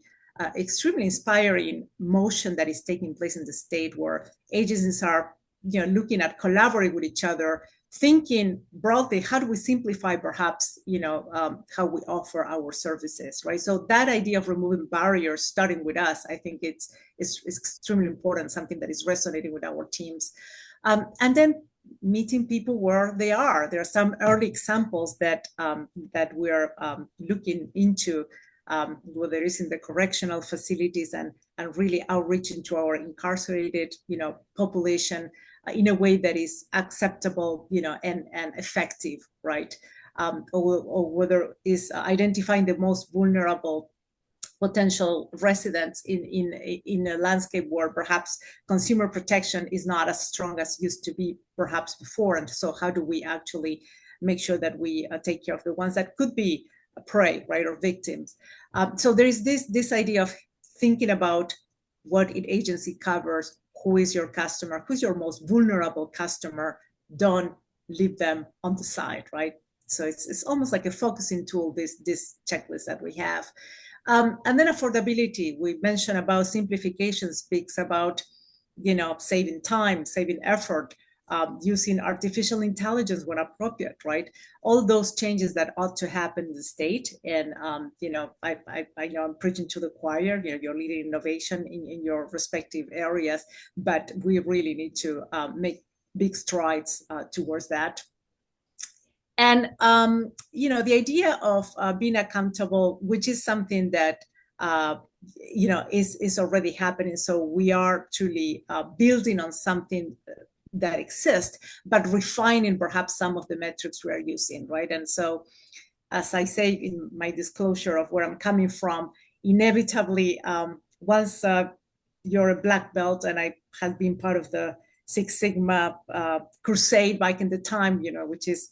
extremely inspiring motion that is taking place in the state, where agencies are, looking at collaborating with each other, thinking broadly, how do we simplify perhaps, how we offer our services, right? So that idea of removing barriers, starting with us, I think it's extremely important, something that is resonating with our teams. And then meeting people where they are. There are some early examples that we're looking into, whether it's in the correctional facilities and really outreaching to our incarcerated, population in a way that is acceptable, and effective, right? Or whether it's identifying the most vulnerable potential residents in a landscape where perhaps consumer protection is not as strong as used to be perhaps before. And so how do we actually make sure that we take care of the ones that could be a prey, right, or victims? So there is this idea of thinking about what an agency covers, who is your customer, who's your most vulnerable customer, don't leave them on the side, right? So it's almost like a focusing tool, this checklist that we have. And then affordability, we mentioned about simplification, speaks about, saving time, saving effort, using artificial intelligence when appropriate, right? All those changes that ought to happen in the state. And, I know I'm preaching to the choir, you're leading innovation in your respective areas, but we really need to make big strides towards that. And, the idea of being accountable, which is something that, is already happening. So we are truly building on something that exists, but refining perhaps some of the metrics we are using, right? And so, as I say in my disclosure of where I'm coming from, inevitably, once you're a black belt, and I had been part of the Six Sigma crusade back in the time, which is,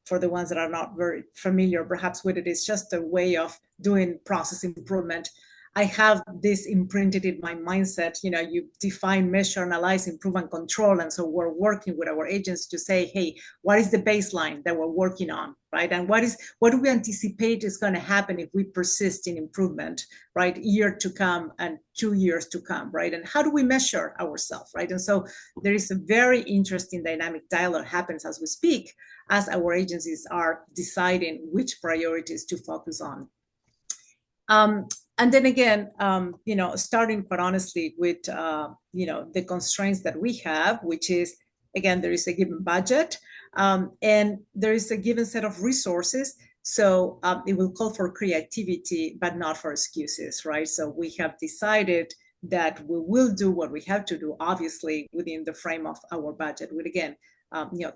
for the ones that are not very familiar perhaps with it, it's just a way of doing process improvement. I have this imprinted in my mindset, you define, measure, analyze, improve, and control. And so we're working with our agents to say, hey, what is the baseline that we're working on, right? And what do we anticipate is going to happen if we persist in improvement, right? Year to come and 2 years to come, right? And how do we measure ourselves, right? And so there is a very interesting dynamic dialogue happens as we speak, as our agencies are deciding which priorities to focus on. And then again, starting quite honestly with, the constraints that we have, which is, again, there is a given budget and there is a given set of resources. So it will call for creativity, but not for excuses, right? So we have decided that we will do what we have to do, obviously, within the frame of our budget, which again,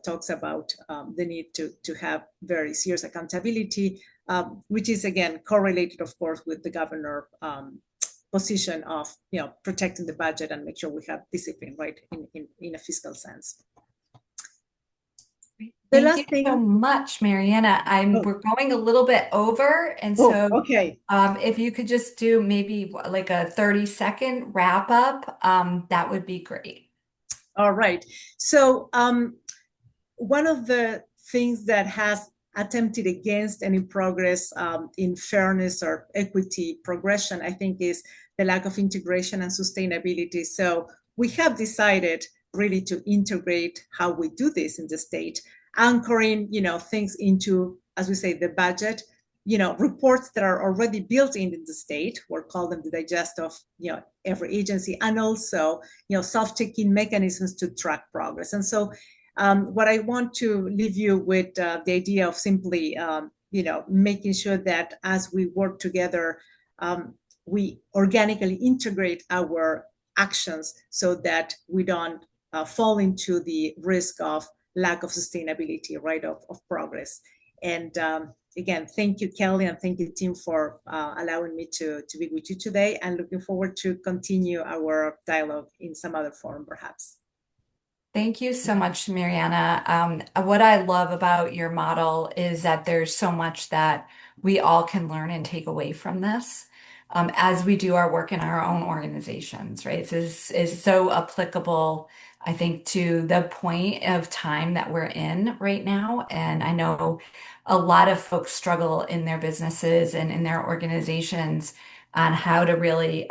talks about the need to have very serious accountability, which is again correlated, of course, with the governor position of protecting the budget and make sure we have discipline, right, in a fiscal sense. Thank you so much, Mariana. We're going a little bit over, and so okay. If you could just do maybe like a 30-second wrap up, that would be great. All right. So one of the things that has attempted against any progress in fairness or equity progression, I think, is the lack of integration and sustainability. So we have decided really to integrate how we do this in the state, anchoring, things into, as we say, the budget, reports that are already built in the state. We'll call them the digest of, every agency, and also, self-checking mechanisms to track progress. And so what I want to leave you with the idea of simply, making sure that as we work together we organically integrate our actions so that we don't fall into the risk of lack of sustainability, right, of progress. And again, thank you, Kelly, and thank you, team, for allowing me to be with you today, and looking forward to continue our dialogue in some other forum, perhaps. Thank you so much, Mariana. What I love about your model is that there's so much that we all can learn and take away from this as we do our work in our own organizations, right? This is so applicable, I think, to the point of time that we're in right now. And I know a lot of folks struggle in their businesses and in their organizations on how to really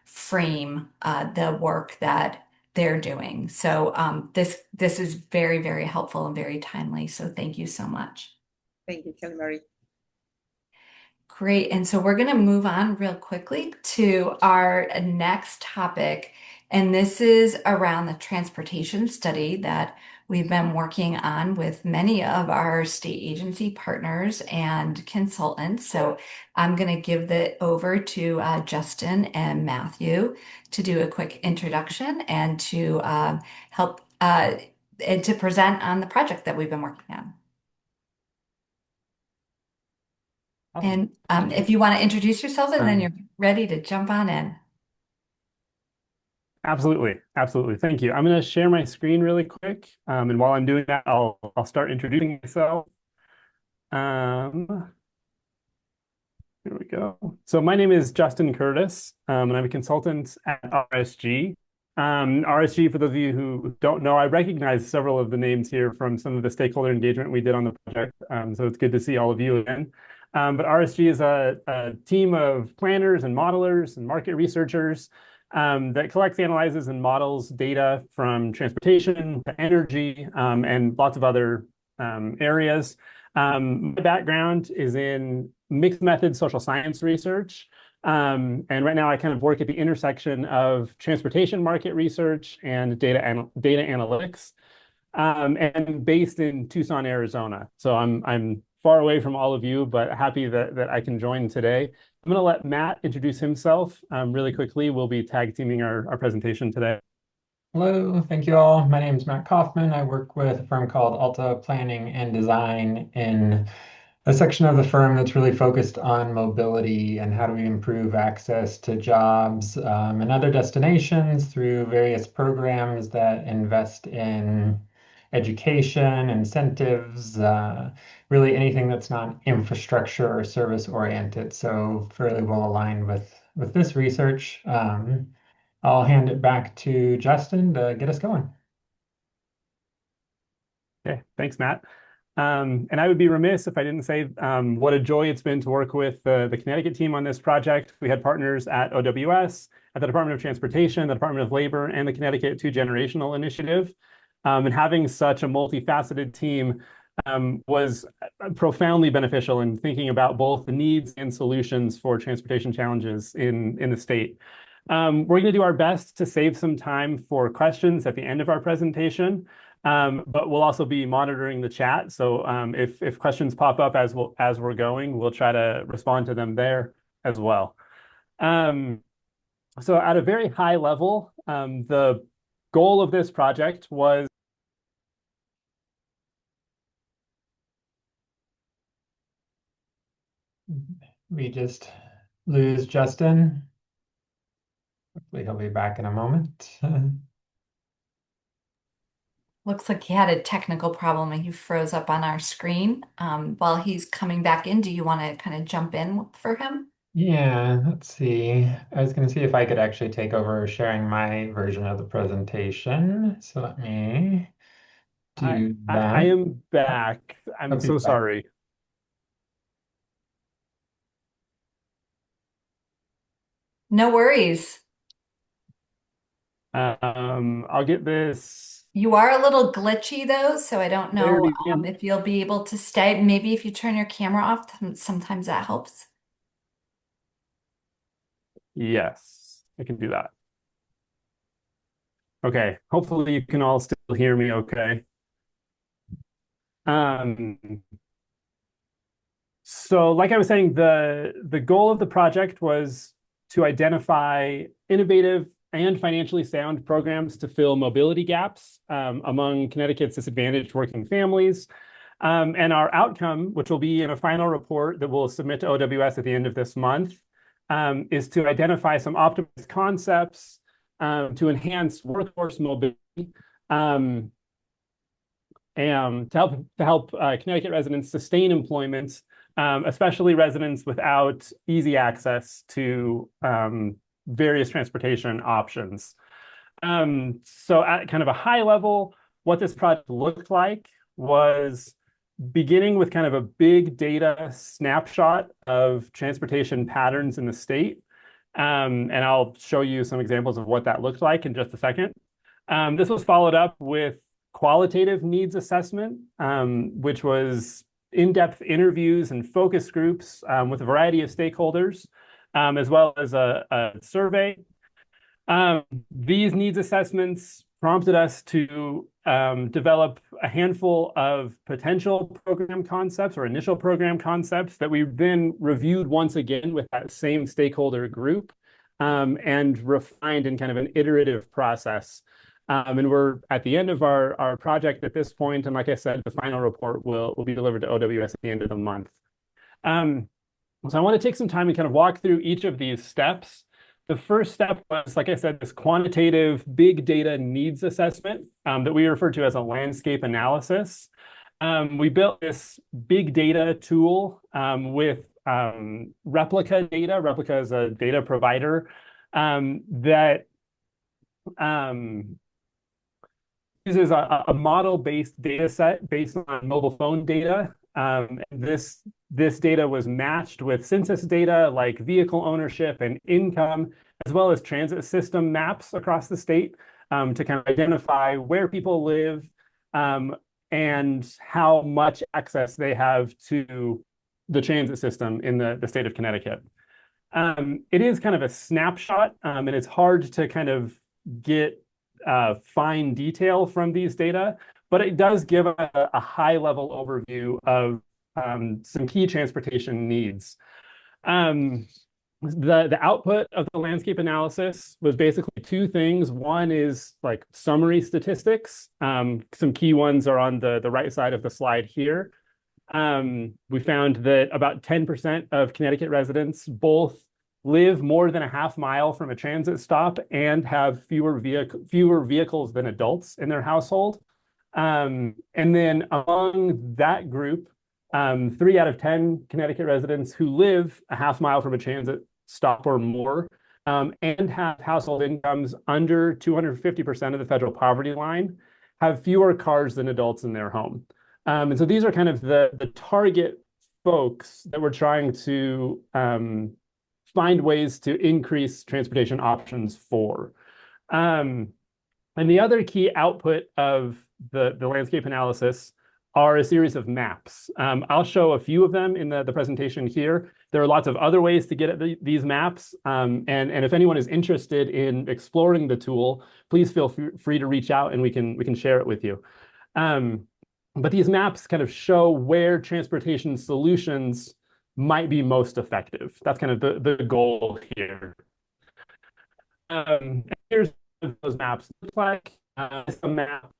frame the work that they're doing. So this is very, very helpful and very timely. So thank you so much. Thank you, Kelly Marie. Great. And so we're going to move on real quickly to our next topic. And this is around the transportation study that we've been working on with many of our state agency partners and consultants. So I'm going to give it over to Justin and Matthew to do a quick introduction and to help and to present on the project that we've been working on. And if you want to introduce yourself and then you're ready to jump on in. Absolutely. Absolutely. Thank you. I'm going to share my screen really quick. And while I'm doing that, I'll start introducing myself. Here we go. So my name is Justin Curtis, and I'm a consultant at RSG. RSG, for those of you who don't know, I recognize several of the names here from some of the stakeholder engagement we did on the project. So it's good to see all of you again. But RSG is a team of planners and modelers and market researchers that collects, analyzes, and models data from transportation to energy and lots of other areas. My background is in mixed method social science research. And right now I kind of work at the intersection of transportation market research and data analytics, and based in Tucson, Arizona. So I'm far away from all of you, but happy that I can join today. I'm going to let Matt introduce himself really quickly. We'll be tag teaming our presentation today. Hello, thank you all. My name is Matt Kaufman. I work with a firm called Alta Planning and Design in a section of the firm that's really focused on mobility and how do we improve access to jobs and other destinations through various programs that invest in education, incentives, really anything that's not infrastructure or service oriented. So fairly well aligned with this research. I'll hand it back to Justin to get us going. Okay, thanks, Matt. And I would be remiss if I didn't say what a joy it's been to work with the Connecticut team on this project. We had partners at OWS, at the Department of Transportation, the Department of Labor, and the Connecticut Two Generational Initiative. And having such a multifaceted team was profoundly beneficial in thinking about both the needs and solutions for transportation challenges in the state. We're going to do our best to save some time for questions at the end of our presentation, but we'll also be monitoring the chat. So if questions pop up as we're going, we'll try to respond to them there as well. So at a very high level, the goal of this project was we just lose Justin. Hopefully he'll be back in a moment. Looks like he had a technical problem and he froze up on our screen. While he's coming back in, do you want to kind of jump in for him? Yeah, let's see. I was going to see if I could actually take over sharing my version of the presentation. So let me do that. I am back. I'm so sorry. No worries. I'll get this. You are a little glitchy though, so I don't know if you'll be able to stay. Maybe if you turn your camera off, sometimes that helps. Yes, I can do that. Okay, hopefully you can all still hear me So like I was saying, the goal of the project was to identify innovative and financially sound programs to fill mobility gaps among Connecticut's disadvantaged working families. And our outcome, which will be in a final report that we'll submit to OWS at the end of this month, is to identify some optimized concepts to enhance workforce mobility and to help Connecticut residents sustain employment, especially residents without easy access to various transportation options. So at kind of a high level, what this project looked like was beginning with kind of a big data snapshot of transportation patterns in the state. And I'll show you some examples of what that looked like in just a second. This was followed up with qualitative needs assessment, which was in-depth interviews and focus groups with a variety of stakeholders, as well as a survey. These needs assessments prompted us to develop a handful of potential program concepts or initial program concepts that we then reviewed once again with that same stakeholder group and refined in kind of an iterative process. And we're at the end of our project at this point, and like I said, the final report will be delivered to OWS at the end of the month. So I want to take some time and kind of walk through each of these steps. The first step was, like I said, this quantitative big data needs assessment that we refer to as a landscape analysis. We built this big data tool with Replica Data. Replica is a data provider that uses a model-based data set based on mobile phone data. This data was matched with census data like vehicle ownership and income, as well as transit system maps across the state to kind of identify where people live and how much access they have to the transit system in the state of Connecticut. It is kind of a snapshot, and it's hard to kind of get fine detail from these data, but it does give a high-level overview of some key transportation needs. The output of the landscape analysis was basically two things. One is like summary statistics. Some key ones are on the right side of the slide here. We found that about 10% of Connecticut residents both live more than a half mile from a transit stop and have fewer vehicles than adults in their household. And then among that group, 3 out of 10 Connecticut residents who live a half mile from a transit stop or more and have household incomes under 250% of the federal poverty line have fewer cars than adults in their home. And so these are kind of the target folks that we're trying to find ways to increase transportation options for. And the other key output of the landscape analysis are a series of maps. I'll show a few of them in the presentation here. There are lots of other ways to get at these maps. And if anyone is interested in exploring the tool, please feel free to reach out and we can share it with you. But these maps kind of show where transportation solutions might be most effective. That's kind of the goal here. Here's what those maps look like. It's a map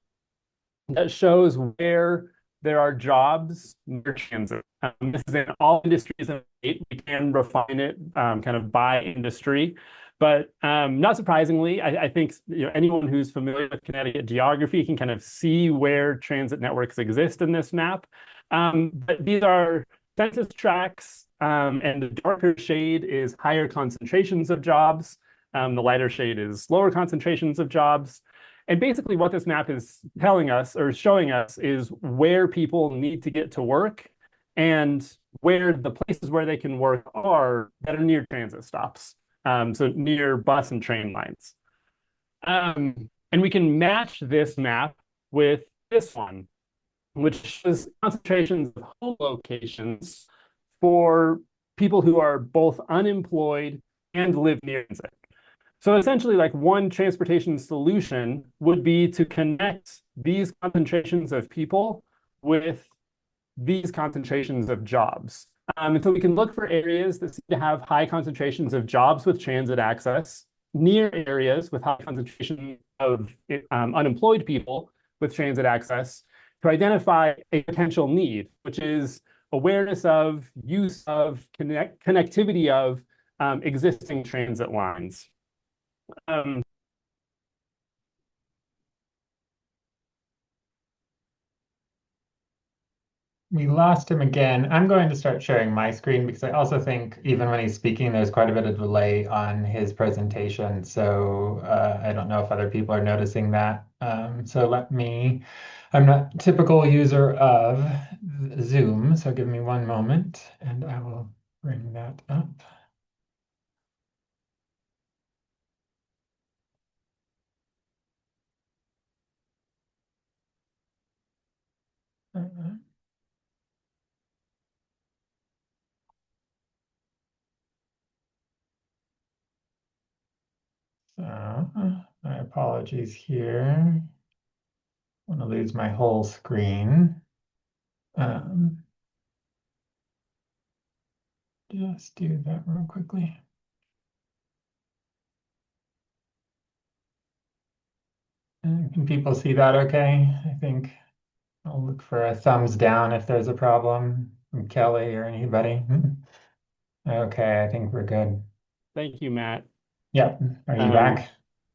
that shows where there are jobs near transit. This is in all industries in the state. We can refine it kind of by industry. But not surprisingly, I think anyone who's familiar with Connecticut geography can kind of see where transit networks exist in this map. But these are census tracts, and the darker shade is higher concentrations of jobs. The lighter shade is lower concentrations of jobs. And basically what this map is telling us or showing us is where people need to get to work and where the places where they can work are that are near transit stops. So near bus and train lines. And we can match this map with this one, which shows concentrations of home locations for people who are both unemployed and live near transit. So essentially, like one transportation solution would be to connect these concentrations of people with these concentrations of jobs. And so we can look for areas that seem to have high concentrations of jobs with transit access, near areas with high concentration of unemployed people with transit access, to identify a potential need, which is awareness of, use of, connectivity of existing transit lines. We lost him again. I'm going to start sharing my screen because I also think even when he's speaking, there's quite a bit of delay on his presentation. So I don't know if other people are noticing that. I'm not a typical user of Zoom, so give me one moment and I will bring that up. So my apologies here. I want to lose my whole screen. Just do that real quickly. Can people see that okay? I think I'll look for a thumbs down if there's a problem from Kelly or anybody. Okay, I think we're good. Thank you, Matt. Yep. Are you back?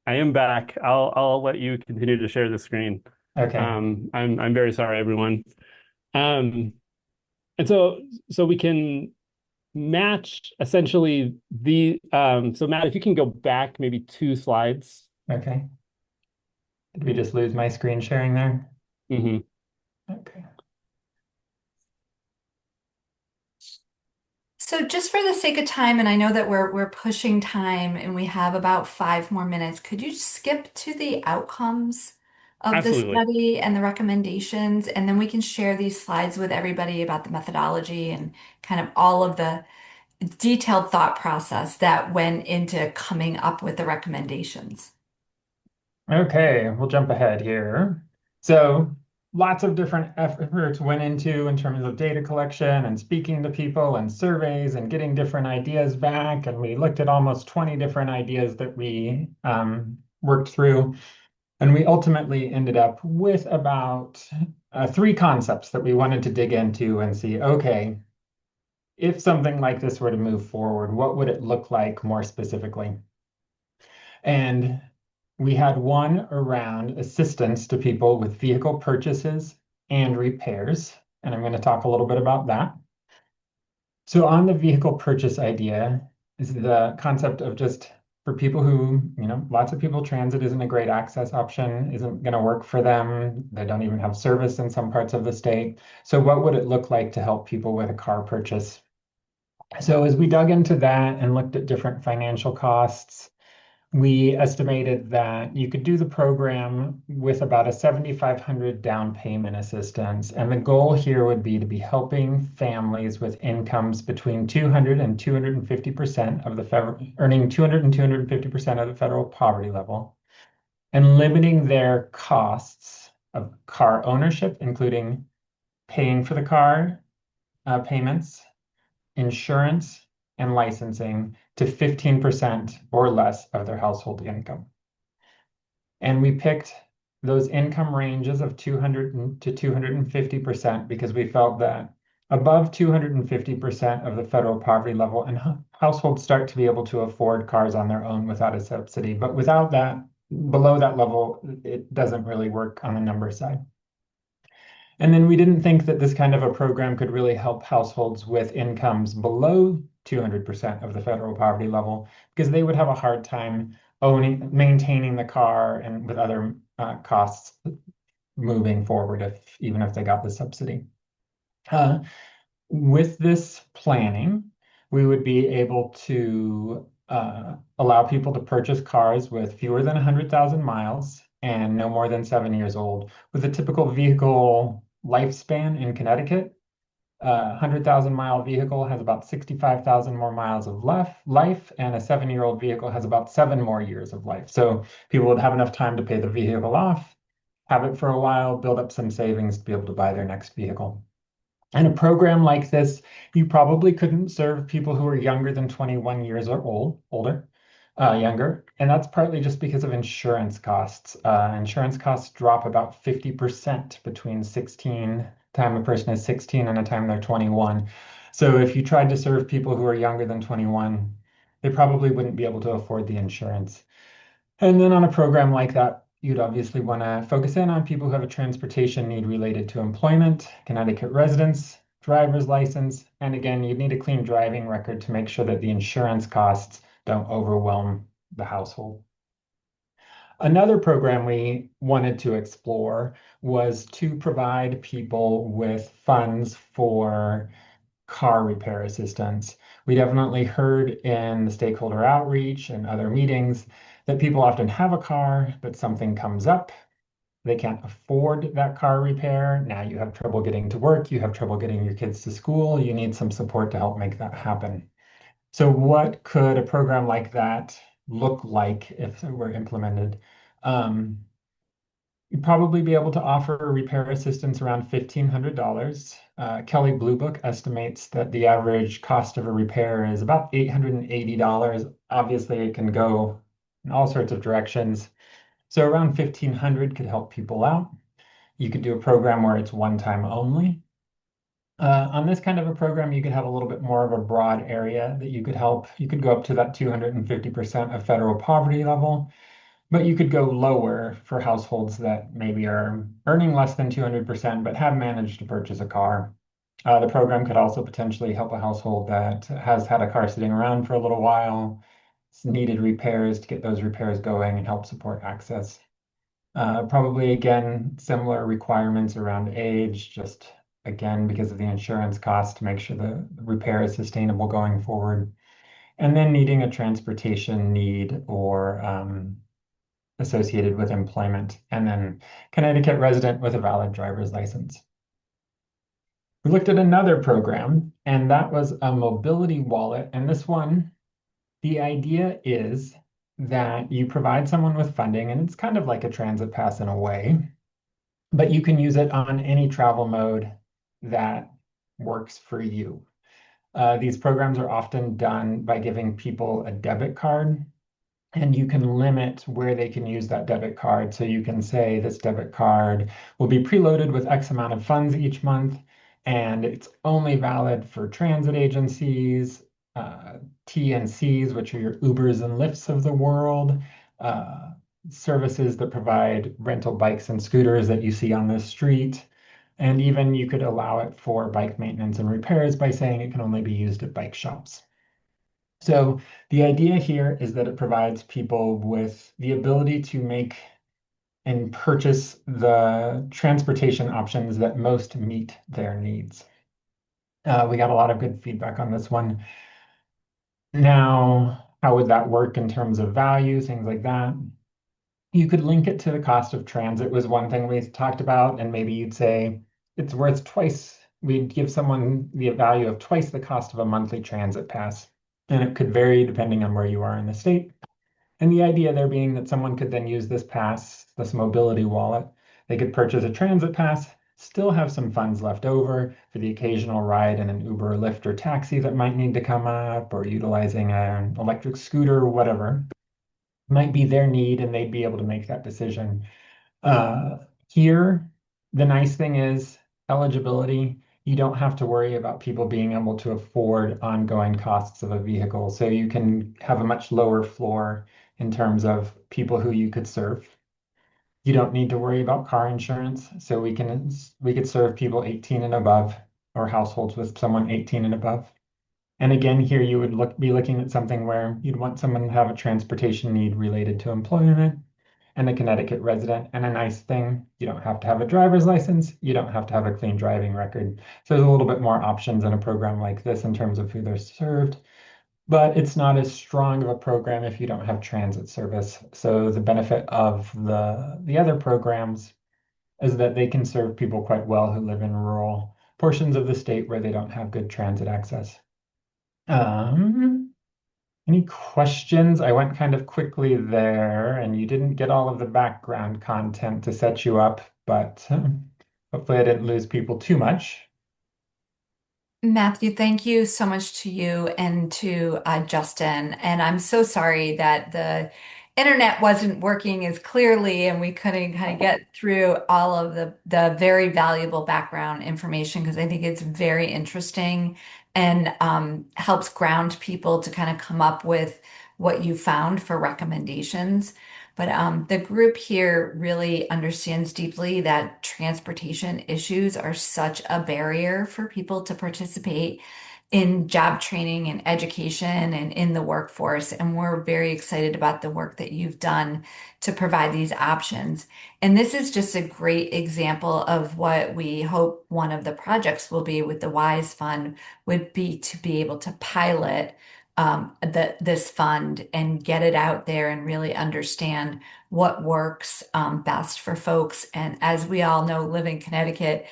I am back. I'll let you continue to share the screen. Okay. I'm very sorry, everyone. And so we can match essentially the so Matt, if you can go back maybe 2 slides. Okay. Did we just lose my screen sharing there? Mm-hmm. Okay. So just for the sake of time, and I know that we're pushing time and we have about 5 more minutes, could you skip to the outcomes of the Absolutely. study and the recommendations, and then we can share these slides with everybody about the methodology and kind of all of the detailed thought process that went into coming up with the recommendations. Okay, we'll jump ahead here. So lots of different efforts went into in terms of data collection and speaking to people and surveys and getting different ideas back. And we looked at almost 20 different ideas that we worked through. And we ultimately ended up with about 3 concepts that we wanted to dig into and see, okay, if something like this were to move forward, what would it look like more specifically? And we had one around assistance to people with vehicle purchases and repairs, and I'm going to talk a little bit about that. So on the vehicle purchase idea is the concept of just for people who, lots of people, transit isn't a great access option, isn't going to work for them. They don't even have service in some parts of the state. So what would it look like to help people with a car purchase? So as we dug into that and looked at different financial costs, we estimated that you could do the program with about a $7,500 down payment assistance. And the goal here would be to be helping families with incomes between 200 and 250% of the federal, earning 200 and 250% of the federal poverty level, and limiting their costs of car ownership, including paying for the car payments, insurance, and licensing to 15% or less of their household income. And we picked those income ranges of 200 to 250% because we felt that above 250% of the federal poverty level, and households start to be able to afford cars on their own without a subsidy. But without that, below that level, it doesn't really work on the number side. And then we didn't think that this kind of a program could really help households with incomes below 200% of the federal poverty level because they would have a hard time maintaining the car and with other costs moving forward even if they got the subsidy. With this planning, we would be able to allow people to purchase cars with fewer than 100,000 miles and no more than 7 years old. With a typical vehicle lifespan in Connecticut, 100,000 mile vehicle has about 65,000 more miles of life, and a 7-year-old vehicle has about 7 more years of life. So people would have enough time to pay the vehicle off, have it for a while, build up some savings to be able to buy their next vehicle. And a program like this, you probably couldn't serve people who are younger than 21 years or younger. And that's partly just because of insurance costs. Insurance costs drop about 50% between time a person is 16 and the time they're 21. So if you tried to serve people who are younger than 21, they probably wouldn't be able to afford the insurance. And then on a program like that, you'd obviously want to focus in on people who have a transportation need related to employment, Connecticut residents, driver's license, and again, you'd need a clean driving record to make sure that the insurance costs don't overwhelm the household. Another program we wanted to explore was to provide people with funds for car repair assistance. We definitely heard in the stakeholder outreach and other meetings that people often have a car, but something comes up. They can't afford that car repair. Now you have trouble getting to work. You have trouble getting your kids to school. You need some support to help make that happen. So what could a program like that look like if it were implemented? You'd probably be able to offer repair assistance around $1,500. Kelley Blue Book estimates that the average cost of a repair is about $880. Obviously, it can go in all sorts of directions. So around $1,500 could help people out. You could do a program where it's one time only. On this kind of a program, you could have a little bit more of a broad area that you could help. You could go up to that 250% of federal poverty level, but you could go lower for households that maybe are earning less than 200%, but have managed to purchase a car. The program could also potentially help a household that has had a car sitting around for a little while, needed repairs to get those repairs going and help support access. Probably, again, similar requirements around age, just again, because of the insurance cost to make sure the repair is sustainable going forward. And then needing a transportation need or associated with employment, and then Connecticut resident with a valid driver's license. We looked at another program, and that was a mobility wallet. And this one, the idea is that you provide someone with funding, and it's kind of like a transit pass in a way, but you can use it on any travel mode that works for you. These programs are often done by giving people a debit card, and you can limit where they can use that debit card. So you can say this debit card will be preloaded with X amount of funds each month, and it's only valid for transit agencies, TNCs, which are your Ubers and Lyfts of the world, services that provide rental bikes and scooters that you see on the street. And even you could allow it for bike maintenance and repairs by saying it can only be used at bike shops. So the idea here is that it provides people with the ability to make and purchase the transportation options that most meet their needs. We got a lot of good feedback on this one. Now, how would that work in terms of value, things like that? You could link it to the cost of transit was one thing we talked about, and maybe you'd say it's worth twice. We'd give someone the value of twice the cost of a monthly transit pass, and it could vary depending on where you are in the state. And the idea there being that someone could then use this pass, this mobility wallet. They could purchase a transit pass, still have some funds left over for the occasional ride in an Uber, Lyft, or taxi that might need to come up, or utilizing an electric scooter or whatever. Might be their need, and they'd be able to make that decision. Here, the nice thing is eligibility. You don't have to worry about people being able to afford ongoing costs of a vehicle. So you can have a much lower floor in terms of people who you could serve. You don't need to worry about car insurance. So we could serve people 18 and above, or households with someone 18 and above. And again, here you would be looking at something where you'd want someone to have a transportation need related to employment and a Connecticut resident. And a nice thing, you don't have to have a driver's license. You don't have to have a clean driving record. So there's a little bit more options in a program like this in terms of who they're served. But it's not as strong of a program if you don't have transit service. So the benefit of the other programs is that they can serve people quite well who live in rural portions of the state where they don't have good transit access. Any questions? I went kind of quickly there, and you didn't get all of the background content to set you up, but hopefully I didn't lose people too much. Matthew, thank you so much to you and to Justin. And I'm so sorry that the internet wasn't working as clearly and we couldn't kind of get through all of the very valuable background information because I think it's very interesting and helps ground people to kind of come up with what you found for recommendations. But the group here really understands deeply that transportation issues are such a barrier for people to participate in job training and education and in the workforce. And we're very excited about the work that you've done to provide these options. And this is just a great example of what we hope one of the projects will be with the WISE Fund would be to be able to pilot this fund and get it out there and really understand what works best for folks. And as we all know, live in Connecticut,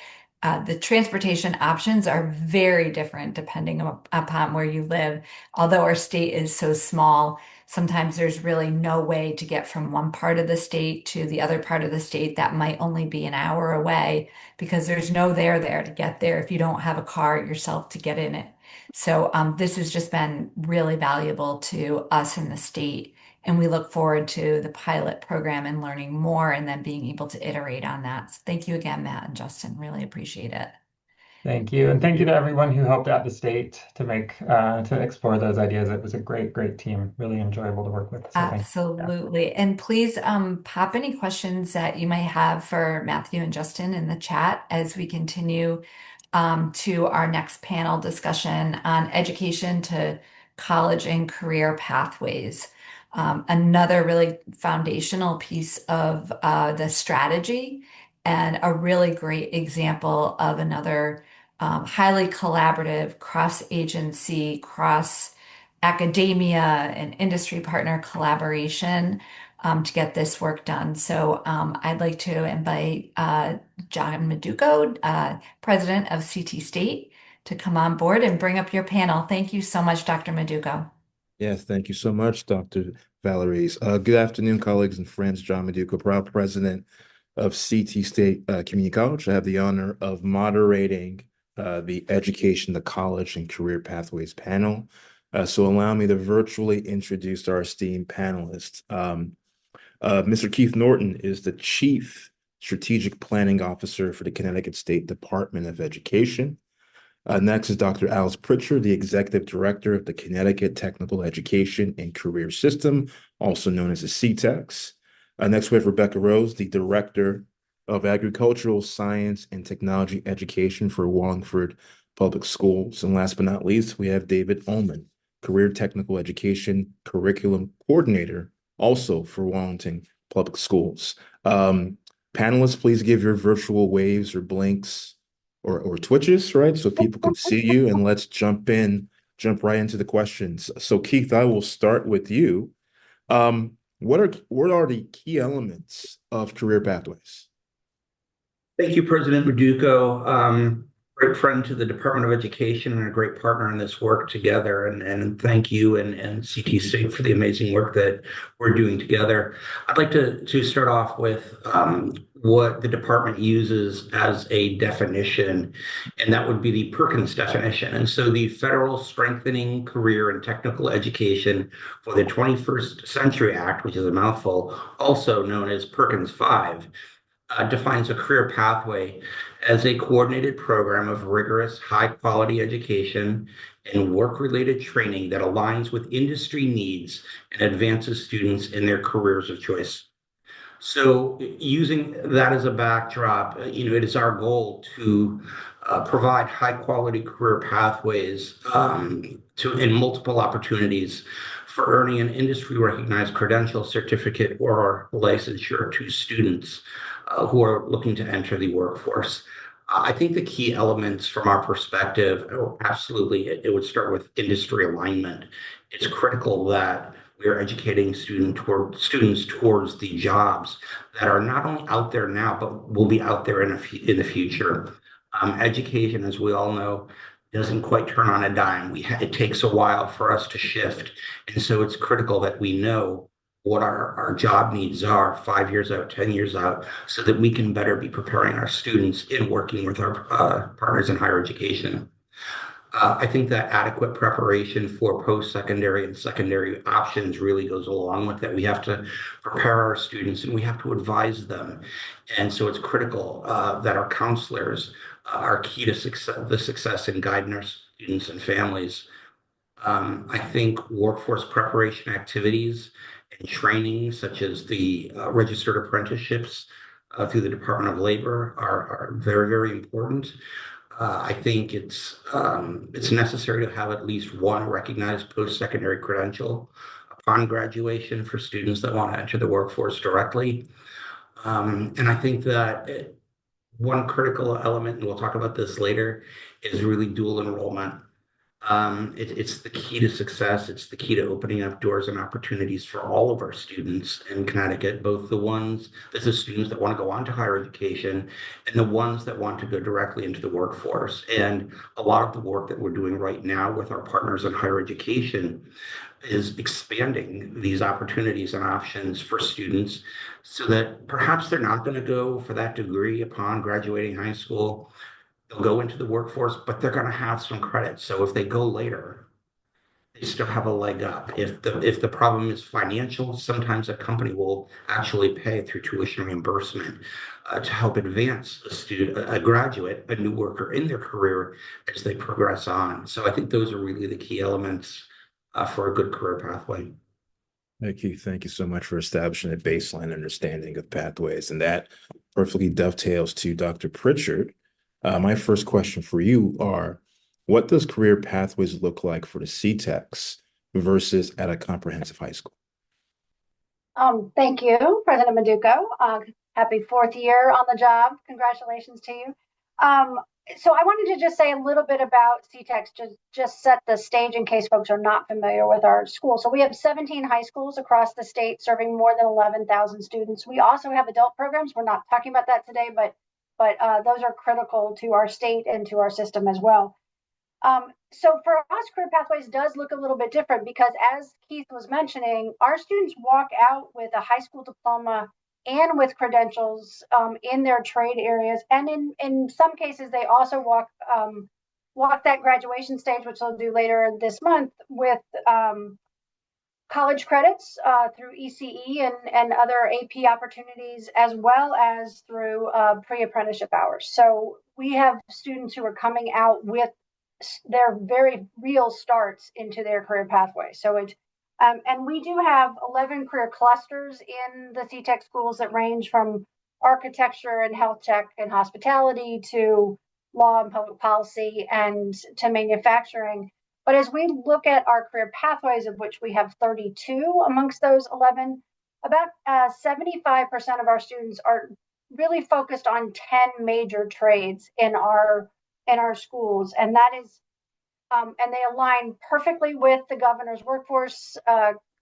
the transportation options are very different depending upon where you live. Although our state is so small, sometimes there's really no way to get from one part of the state to the other part of the state that might only be an hour away because there's no there to get there if you don't have a car yourself to get in it. So this has just been really valuable to us in the state. And we look forward to the pilot program and learning more and then being able to iterate on that. So thank you again, Matt and Justin. Really appreciate it. Thank you. And thank you to everyone who helped out the state to explore those ideas. It was a great team. Really enjoyable to work with. So absolutely. And please pop any questions that you might have for Matthew and Justin in the chat as we continue to our next panel discussion on education to college and career pathways. Another really foundational piece of the strategy and a really great example of another highly collaborative, cross-agency, cross-academia and industry partner collaboration to get this work done. So I'd like to invite John Meduco, president of CT State, to come on board and bring up your panel. Thank you so much, Dr. Meduco. Yes, thank you so much, Dr. Valories. Good afternoon, colleagues and friends. John Meduco, proud president of CT State Community College. I have the honor of moderating the Education, the College, and Career Pathways panel. So allow me to virtually introduce our esteemed panelists. Mr. Keith Norton is the Chief Strategic Planning Officer for the Connecticut State Department of Education. Next is Dr. Alice Pritchard, the Executive Director of the Connecticut Technical Education and Career System, also known as the CTEX. Next we have Rebecca Rose, the Director of Agricultural Science and Technology Education for Wallingford Public Schools. And last but not least, we have David Ullman, Career Technical Education Curriculum Coordinator, also for Wallington Public Schools. Panelists, please give your virtual waves or blinks or twitches, right? So people can see you, and let's jump right into the questions. So Keith, I will start with you. What are the key elements of career pathways? Thank you, President Meduco. Great friend to the Department of Education and a great partner in this work together. And thank you and CT State for the amazing work that we're doing together. I'd like to start off with what the department uses as a definition, and that would be the Perkins definition. And so the Federal Strengthening Career and Technical Education for the 21st Century Act, which is a mouthful, also known as Perkins 5, defines a career pathway as a coordinated program of rigorous, high-quality education and work-related training that aligns with industry needs and advances students in their careers of choice. So using that as a backdrop, it is our goal to provide high-quality career pathways in multiple opportunities for earning an industry-recognized credential, certificate, or licensure to students who are looking to enter the workforce. I think the key elements from our perspective, absolutely, it would start with industry alignment. It's critical that we are educating students towards the jobs that are not only out there now, but will be out there in the future. Education, as we all know, doesn't quite turn on a dime. It takes a while for us to shift. And so it's critical that we know what our job needs are 5 years out, 10 years out, so that we can better be preparing our students in working with our partners in higher education. I think that adequate preparation for post-secondary and secondary options really goes along with it. We have to prepare our students and we have to advise them. And so it's critical that our counselors are key to the success in guiding our students and families. I think workforce preparation activities and training, such as the registered apprenticeships through the Department of Labor, are very, very important. I think it's necessary to have at least one recognized post-secondary credential upon graduation for students that want to enter the workforce directly. And I think that one critical element, and we'll talk about this later, is really dual enrollment. It's the key to success. It's the key to opening up doors and opportunities for all of our students in Connecticut, both the students that want to go on to higher education and the ones that want to go directly into the workforce. And a lot of the work that we're doing right now with our partners in higher education is expanding these opportunities and options for students so that perhaps they're not going to go for that degree upon graduating high school. They'll go into the workforce, but they're going to have some credit. So if they go later, they still have a leg up. If the problem is financial, sometimes a company will actually pay through tuition reimbursement to help advance a graduate, a new worker in their career as they progress on. So I think those are really the key elements for a good career pathway. Thank you. Thank you so much for establishing a baseline understanding of pathways. And that perfectly dovetails to Dr. Pritchard. My first question for you are, what does career pathways look like for the CTEX versus at a comprehensive high school? Thank you, President Manduca. Happy 4th year on the job. Congratulations to you. So I wanted to just say a little bit about CTEX, just set the stage in case folks are not familiar with our school. So we have 17 high schools across the state serving more than 11,000 students. We also have adult programs. We're not talking about that today, but those are critical to our state and to our system as well. So for us, Career Pathways does look a little bit different because, as Keith was mentioning, our students walk out with a high school diploma and with credentials in their trade areas. And in some cases, they also walk that graduation stage, which they'll do later this month, with college credits through ECE and other AP opportunities, as well as through pre-apprenticeship hours. So we have students who are coming out with their very real starts into their career pathway. So and we do have 11 career clusters in the CTEX schools that range from architecture and health tech and hospitality to law and public policy and to manufacturing. But as we look at our career pathways, of which we have 32 amongst those 11, about 75% of our students are really focused on 10 major trades in our schools, and that is, and they align perfectly with the governor's workforce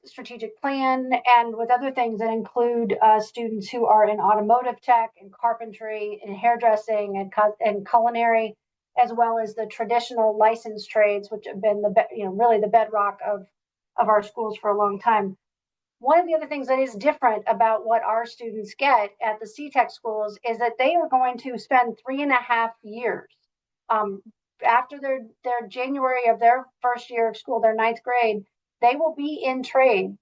strategic plan and with other things that include students who are in automotive tech and carpentry and hairdressing and culinary, as well as the traditional licensed trades, which have been really the bedrock of our schools for a long time. One of the other things that is different about what our students get at the CTEX schools is that they are going to spend 3.5 years after their January of their first year of school, their 9th grade. They will be in trade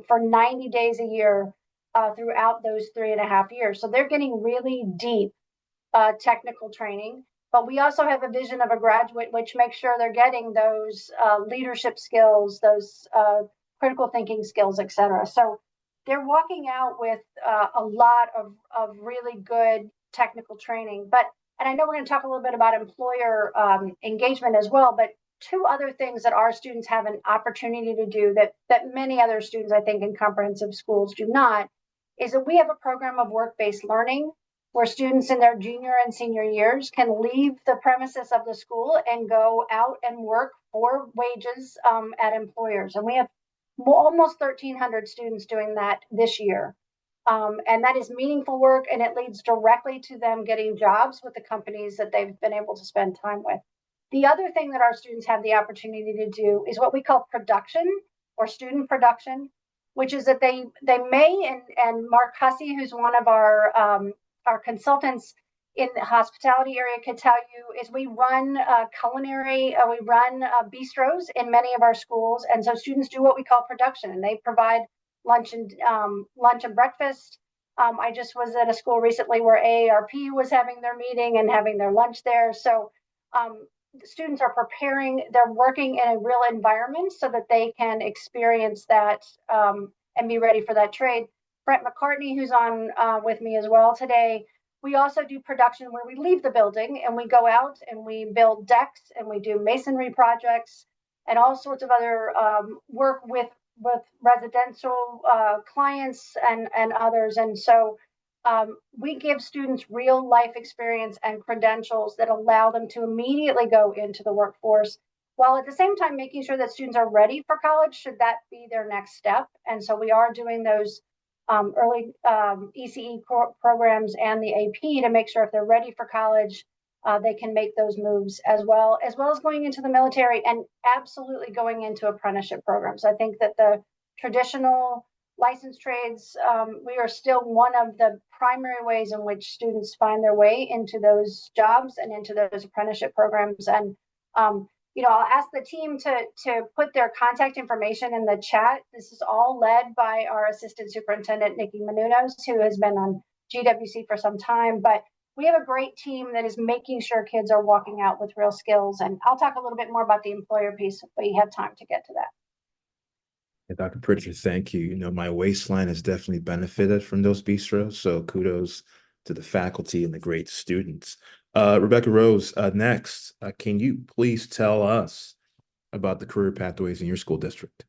for 90 days a year throughout those 3.5 years. So they're getting really deep technical training. But we also have a vision of a graduate which makes sure they're getting those leadership skills, those critical thinking skills, et cetera. So they're walking out with a lot of really good technical training. And I know we're going to talk a little bit about employer engagement as well, but 2 other things that our students have an opportunity to do that many other students, I think, in comprehensive schools do not, is that we have a program of work-based learning where students in their junior and senior years can leave the premises of the school and go out and work for wages at employers. And we have almost 1,300 students doing that this year. And that is meaningful work, and it leads directly to them getting jobs with the companies that they've been able to spend time with. The other thing that our students have the opportunity to do is what we call production or student production, which is that they may, and Mark Hussey, who's one of our consultants, in the hospitality area could tell you is we run we run bistros in many of our schools. And so students do what we call production, and they provide lunch and breakfast. I just was at a school recently where AARP was having their meeting and having their lunch there. So students are preparing, they're working in a real environment so that they can experience that and be ready for that trade. Brent McCartney, who's on with me as well today, we also do production where we leave the building and we go out and we build decks and we do masonry projects and all sorts of other work with residential clients and others. And so we give students real life experience and credentials that allow them to immediately go into the workforce, while at the same time making sure that students are ready for college should that be their next step. And so we are doing those early ECE programs and the AP to make sure if they're ready for college, they can make those moves as well as going into the military and absolutely going into apprenticeship programs. I think that the traditional licensed trades, we are still one of the primary ways in which students find their way into those jobs and into those apprenticeship programs. And I'll ask the team to put their contact information in the chat. This is all led by our Assistant Superintendent, Nikki Menounos, who has been on GWC for some time. But we have a great team that is making sure kids are walking out with real skills. And I'll talk a little bit more about the employer piece if we have time to get to that. Yeah, Dr. Pritchard, thank you. My waistline has definitely benefited from those bistros. So kudos to the faculty and the great students. Rebecca Rose, next, can you please tell us about the career pathways in your school district?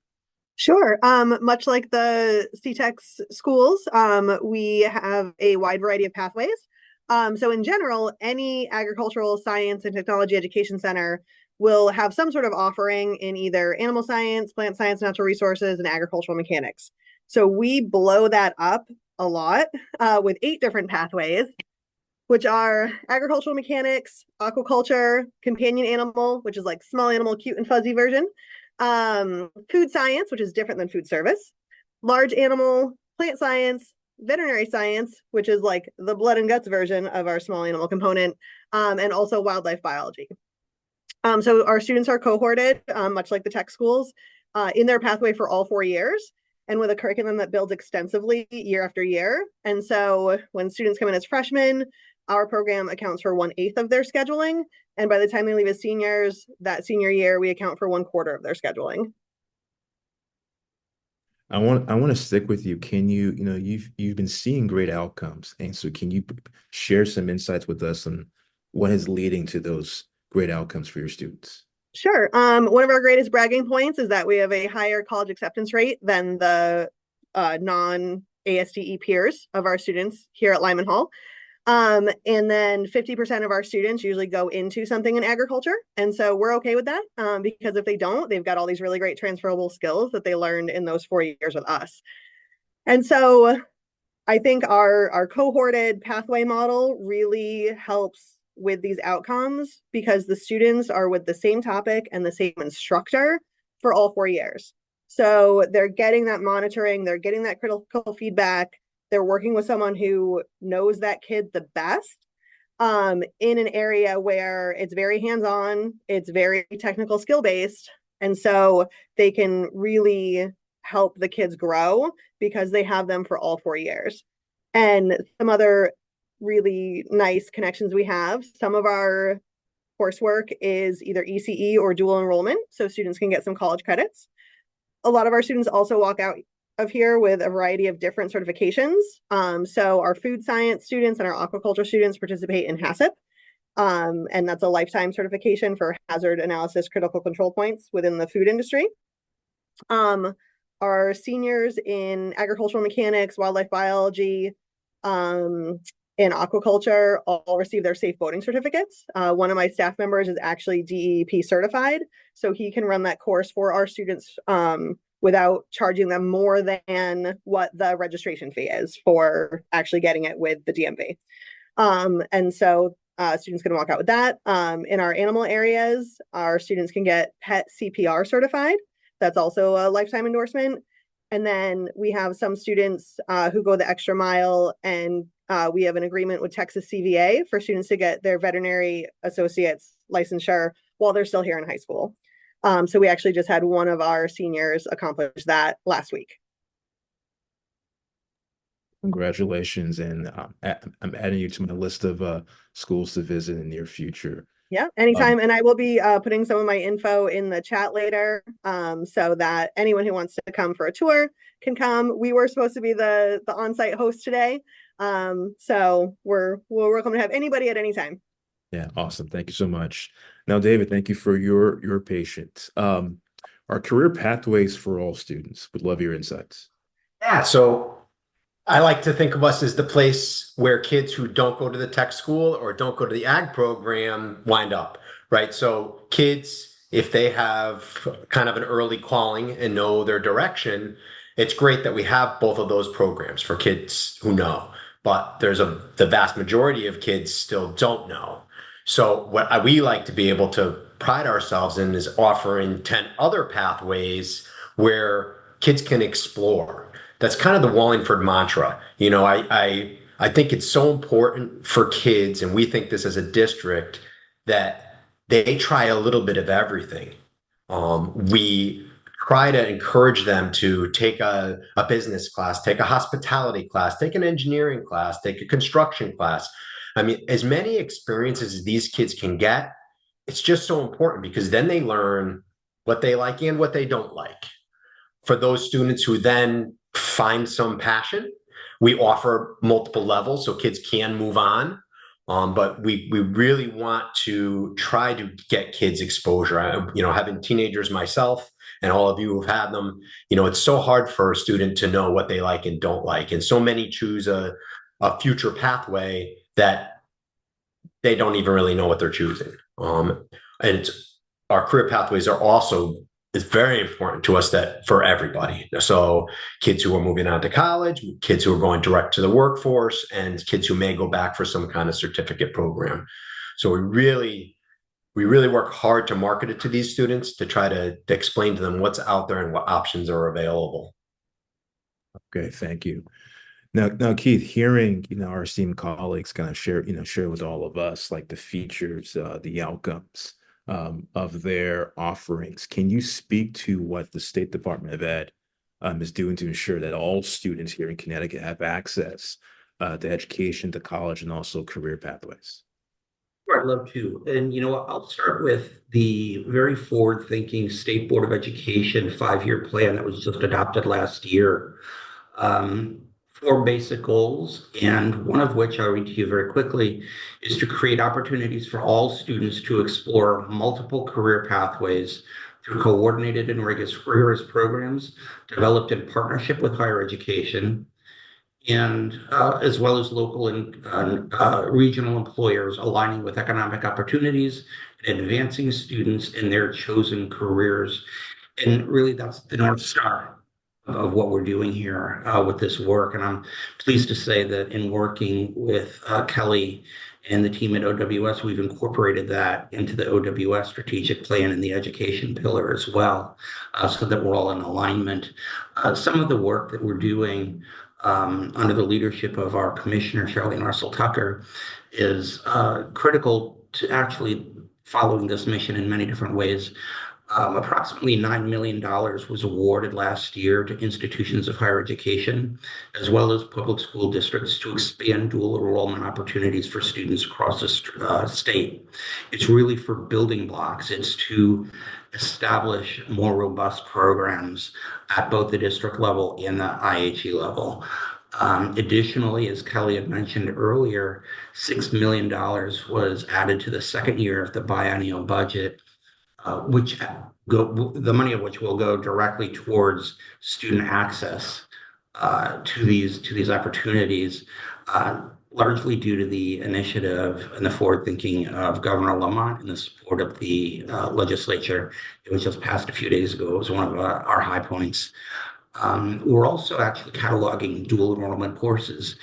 Sure. Much like the CTEX schools, we have a wide variety of pathways. So in general, any agricultural science and technology education center will have some sort of offering in either animal science, plant science, natural resources, and agricultural mechanics. So we blow that up a lot with 8 different pathways, which are agricultural mechanics, aquaculture, companion animal, which is like small animal, cute and fuzzy version, food science, which is different than food service, large animal, plant science, veterinary science, which is like the blood and guts version of our small animal component, and also wildlife biology. So our students are cohorted, much like the tech schools, in their pathway for all 4 years, and with a curriculum that builds extensively year after year. And so when students come in as freshmen, our program accounts for 1/8 of their scheduling. And by the time they leave as seniors, that senior year, we account for 1/4 of their scheduling. I want to stick with you. Can you've been seeing great outcomes, and so can you share some insights with us on what is leading to those great outcomes for your students? Sure. One of our greatest bragging points is that we have a higher college acceptance rate than the non-ASDE peers of our students here at Lyman Hall. And then 50% of our students usually go into something in agriculture. And so we're okay with that because if they don't, they've got all these really great transferable skills that they learned in those 4 years with us. And so I think our cohorted pathway model really helps with these outcomes because the students are with the same topic and the same instructor for all 4 years. So they're getting that monitoring, they're getting that critical feedback, they're working with someone who knows that kid the best in an area where it's very hands-on, it's very technical skill-based, and so they can really help the kids grow because they have them for all 4 years. And some other really nice connections we have, some of our coursework is either ECE or dual enrollment, so students can get some college credits. A lot of our students also walk out of here with a variety of different certifications. So our food science students and our aquaculture students participate in HACCP, and that's a lifetime certification for hazard analysis critical control points within the food industry. Our seniors in agricultural mechanics, wildlife biology, in aquaculture all receive their safe boating certificates. One of my staff members is actually DEP certified, so he can run that course for our students without charging them more than what the registration fee is for actually getting it with the DMV. And so students can walk out with that. In our animal areas, our students can get pet CPR certified. That's also a lifetime endorsement. And then we have some students who go the extra mile and we have an agreement with Texas CVA for students to get their veterinary associates licensure while they're still here in high school. So we actually just had one of our seniors accomplish that last week. Congratulations, and I'm adding you to my list of schools to visit in the near future. Yeah, anytime. And I will be putting some of my info in the chat later, so that anyone who wants to come for a tour can come. We were supposed to be the on-site host today, so we're welcome to have anybody at any time. Yeah, awesome. Thank you so much. Now, David, thank you for your patience. Our career pathways for all students. Would love your insights. Yeah, so I like to think of us as the place where kids who don't go to the tech school or don't go to the ag program wind up, right? So kids, if they have kind of an early calling and know their direction, it's great that we have both of those programs for kids who know, but the vast majority of kids still don't know. So what we like to be able to pride ourselves in is offering 10 other pathways where kids can explore. That's kind of the Wallingford mantra. You know, I think it's so important for kids, and we think this as a district, that they try a little bit of everything. We try to encourage them to take a business class, take a hospitality class, take an engineering class, take a construction class. I mean, as many experiences as these kids can get, it's just so important because then they learn what they like and what they don't like. For those students who then find some passion, we offer multiple levels so kids can move on. But we really want to try to get kids exposure. You know, having teenagers myself and all of you who've had them, you know, it's so hard for a student to know what they like and don't like. And so many choose a future pathway that they don't even really know what they're choosing. And our career pathways are also, it's very important to us that for everybody. So kids who are moving on to college, kids who are going direct to the workforce, and kids who may go back for some kind of certificate program. So we really work hard to market it to these students to try to explain to them what's out there and what options are available. Okay, thank you. Now, Keith, hearing, you know, our esteemed colleagues kind of share with all of us like the features, the outcomes of their offerings. Can you speak to what the State Department of Ed is doing to ensure that all students here in Connecticut have access to education, to college, and also career pathways? Sure, I'd love to. And, you know, I'll start with the very forward-thinking State Board of Education 5-year plan that was just adopted last year. 4 basic goals, and one of which I'll read to you very quickly, is to create opportunities for all students to explore multiple career pathways through coordinated and rigorous programs developed in partnership with higher education, and as well as local and regional employers aligning with economic opportunities and advancing students in their chosen careers. And really, that's the North Star of what we're doing here with this work. And I'm pleased to say that in working with Kelly and the team at OWS, we've incorporated that into the OWS strategic plan and the education pillar as well, so that we're all in alignment. Some of the work that we're doing under the leadership of our Commissioner, Charlene Russell-Tucker, is critical to actually following this mission in many different ways. Approximately $9 million was awarded last year to institutions of higher education, as well as public school districts, to expand dual enrollment opportunities for students across the state. It's really for building blocks. It's to establish more robust programs at both the district level and the IHE level. Additionally, as Kelly had mentioned earlier, $6 million was added to the second year of the biennial budget, the money of which will go directly towards student access to these opportunities, largely due to the initiative and the forward thinking of Governor Lamont and the support of the legislature. It was just passed a few days ago. It was one of our high points. We're also actually cataloging dual enrollment courses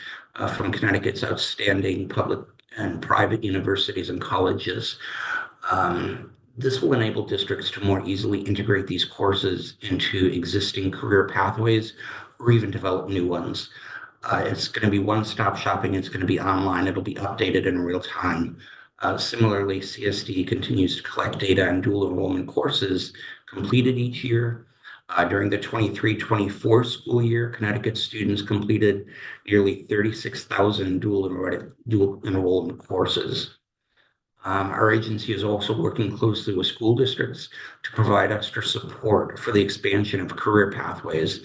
from Connecticut's outstanding public and private universities and colleges. This will enable districts to more easily integrate these courses into existing career pathways or even develop new ones. It's going to be one-stop shopping. It's going to be online. It'll be updated in real time. Similarly, CSD continues to collect data on dual enrollment courses completed each year. During the 23-24 school year, Connecticut students completed nearly 36,000 dual enrollment courses. Our agency is also working closely with school districts to provide extra support for the expansion of career pathways.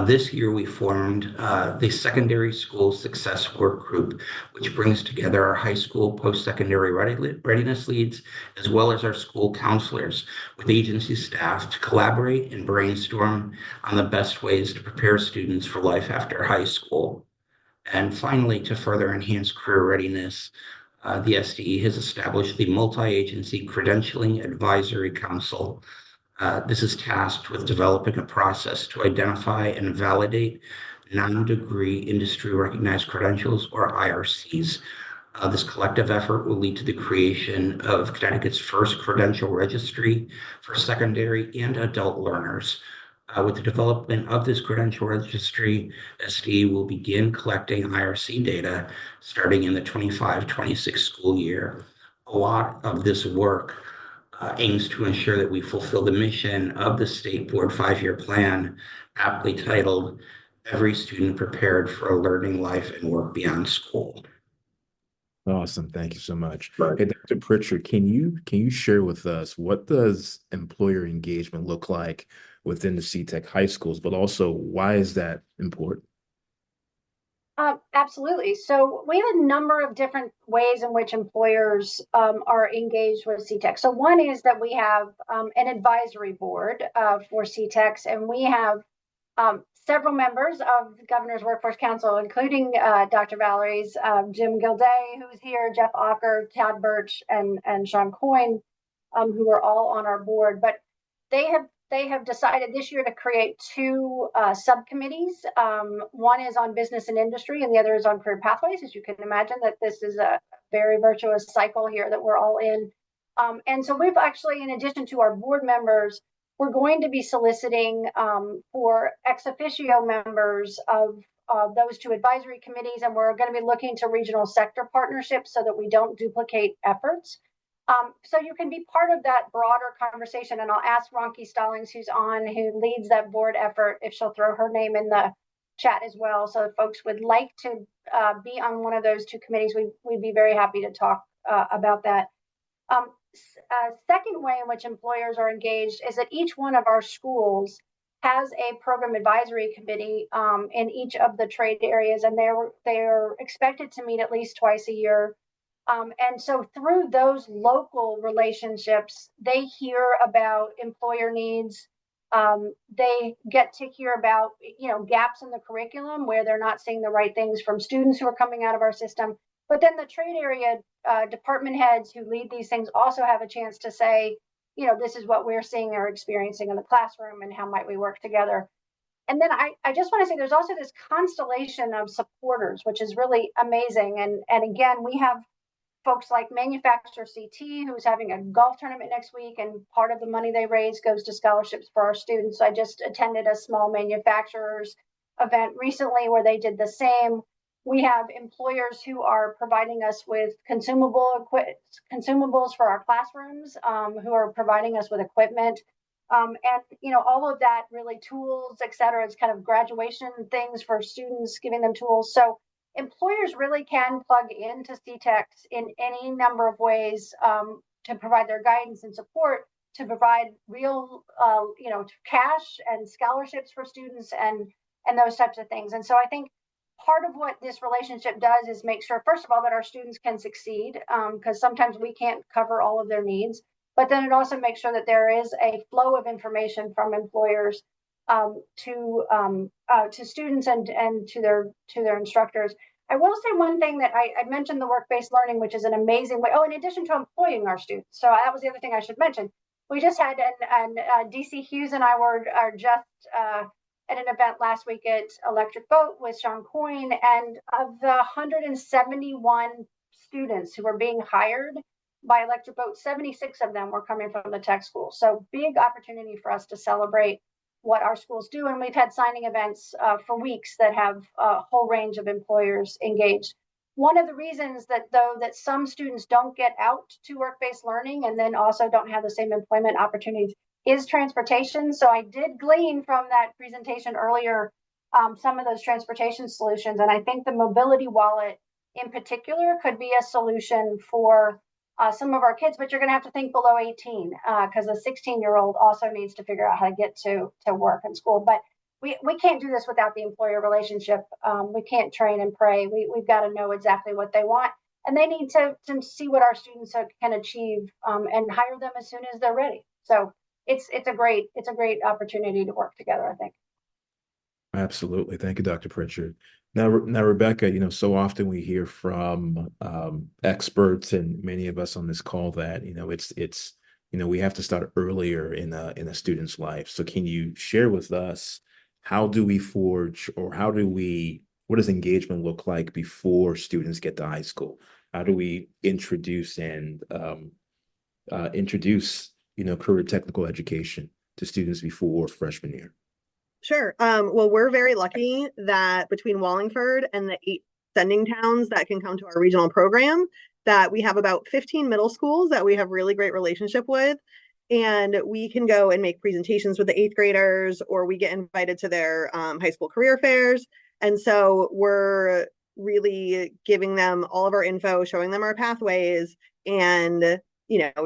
This year, we formed the Secondary School Success Work Group, which brings together our high school post-secondary readiness leads, as well as our school counselors, with agency staff to collaborate and brainstorm on the best ways to prepare students for life after high school. And finally, to further enhance career readiness, the SDE has established the Multi-Agency Credentialing Advisory Council. This is tasked with developing a process to identify and validate non-degree industry recognized credentials, or IRCs. This collective effort will lead to the creation of Connecticut's first credential registry for secondary and adult learners. With the development of this credential registry, SDE will begin collecting IRC data starting in the 25-26 school year. A lot of this work aims to ensure that we fulfill the mission of the State Board 5-year plan, aptly titled, "Every Student Prepared for a Learning Life and Work Beyond School." Awesome. Thank you so much. Hey, Dr. Pritchard, can you share with us, what does employer engagement look like within the CTEC high schools, but also why is that important? Absolutely. So we have a number of different ways in which employers are engaged with CTEC. So one is that we have an advisory board for CTECs, and we have several members of the Governor's Workforce Council, including Dr. Valerie's, Jim Gilday, who's here, Jeff Ocker, Todd Birch, and Sean Coyne, who are all on our board. But they have decided this year to create two subcommittees. One is on business and industry, and the other is on career pathways. As you can imagine, that this is a very virtuous cycle here that we're all in. And so we've actually, in addition to our board members, we're going to be soliciting for ex officio members of those two advisory committees, and we're going to be looking to regional sector partnerships so that we don't duplicate efforts. So you can be part of that broader conversation, and I'll ask Ronki Stallings, who leads that board effort, if she'll throw her name in the chat as well. So if folks would like to be on one of those two committees, we'd be very happy to talk about that. Second way in which employers are engaged is that each one of our schools has a program advisory committee in each of the trade areas, and they're expected to meet at least twice a year. And so through those local relationships, they hear about employer needs. They get to hear about gaps in the curriculum where they're not seeing the right things from students who are coming out of our system. But then the trade area department heads who lead these things also have a chance to say, this is what we're seeing or experiencing in the classroom, and how might we work together. And then I just want to say there's also this constellation of supporters, which is really amazing. And again, we have folks like Manufacturer CT, who's having a golf tournament next week, and part of the money they raise goes to scholarships for our students. I just attended a small manufacturers event recently where they did the same. We have employers who are providing us with consumables for our classrooms, who are providing us with equipment. And all of that, really, tools, et cetera. It's kind of graduation things for students, giving them tools. So employers really can plug into CTECs in any number of ways to provide their guidance and support, to provide real, cash and scholarships for students and those types of things. And so I think part of what this relationship does is make sure, first of all, that our students can succeed, because sometimes we can't cover all of their needs. But then it also makes sure that there is a flow of information from employers to students and to their instructors. I will say one thing that I mentioned, the work-based learning, which is an amazing way. Oh, in addition to employing our students. So that was the other thing I should mention. We just had, DC Hughes and I are just at an event last week at Electric Boat with Sean Coyne, and of the 171 students who were being hired by Electric Boat, 76 of them were coming from the tech school. So big opportunity for us to celebrate what our schools do. And we've had signing events for weeks that have a whole range of employers engaged. One of the reasons that some students don't get out to work-based learning and then also don't have the same employment opportunities is transportation. So I did glean from that presentation earlier some of those transportation solutions. And I think the mobility wallet in particular could be a solution for some of our kids, but you're going to have to think below 18 because a 16-year-old also needs to figure out how to get to work and school. But we can't do this without the employer relationship. We can't train and pray. We've got to know exactly what they want. And they need to see what our students can achieve and hire them as soon as they're ready. So it's a great opportunity to work together, I think. Absolutely. Thank you, Dr. Pritchard. Now, Rebecca, so often we hear from experts and many of us on this call that, it's we have to start earlier in a student's life. So can you share with us, how do we forge, or what does engagement look like before students get to high school? How do we introduce career technical education to students before freshman year? Sure. Well, we're very lucky that between Wallingford and the 8 sending towns that can come to our regional program, that we have about 15 middle schools that we have really great relationship with. And we can go and make presentations with the 8th graders, or we get invited to their high school career fairs. And so we're really giving them all of our info, showing them our pathways, and,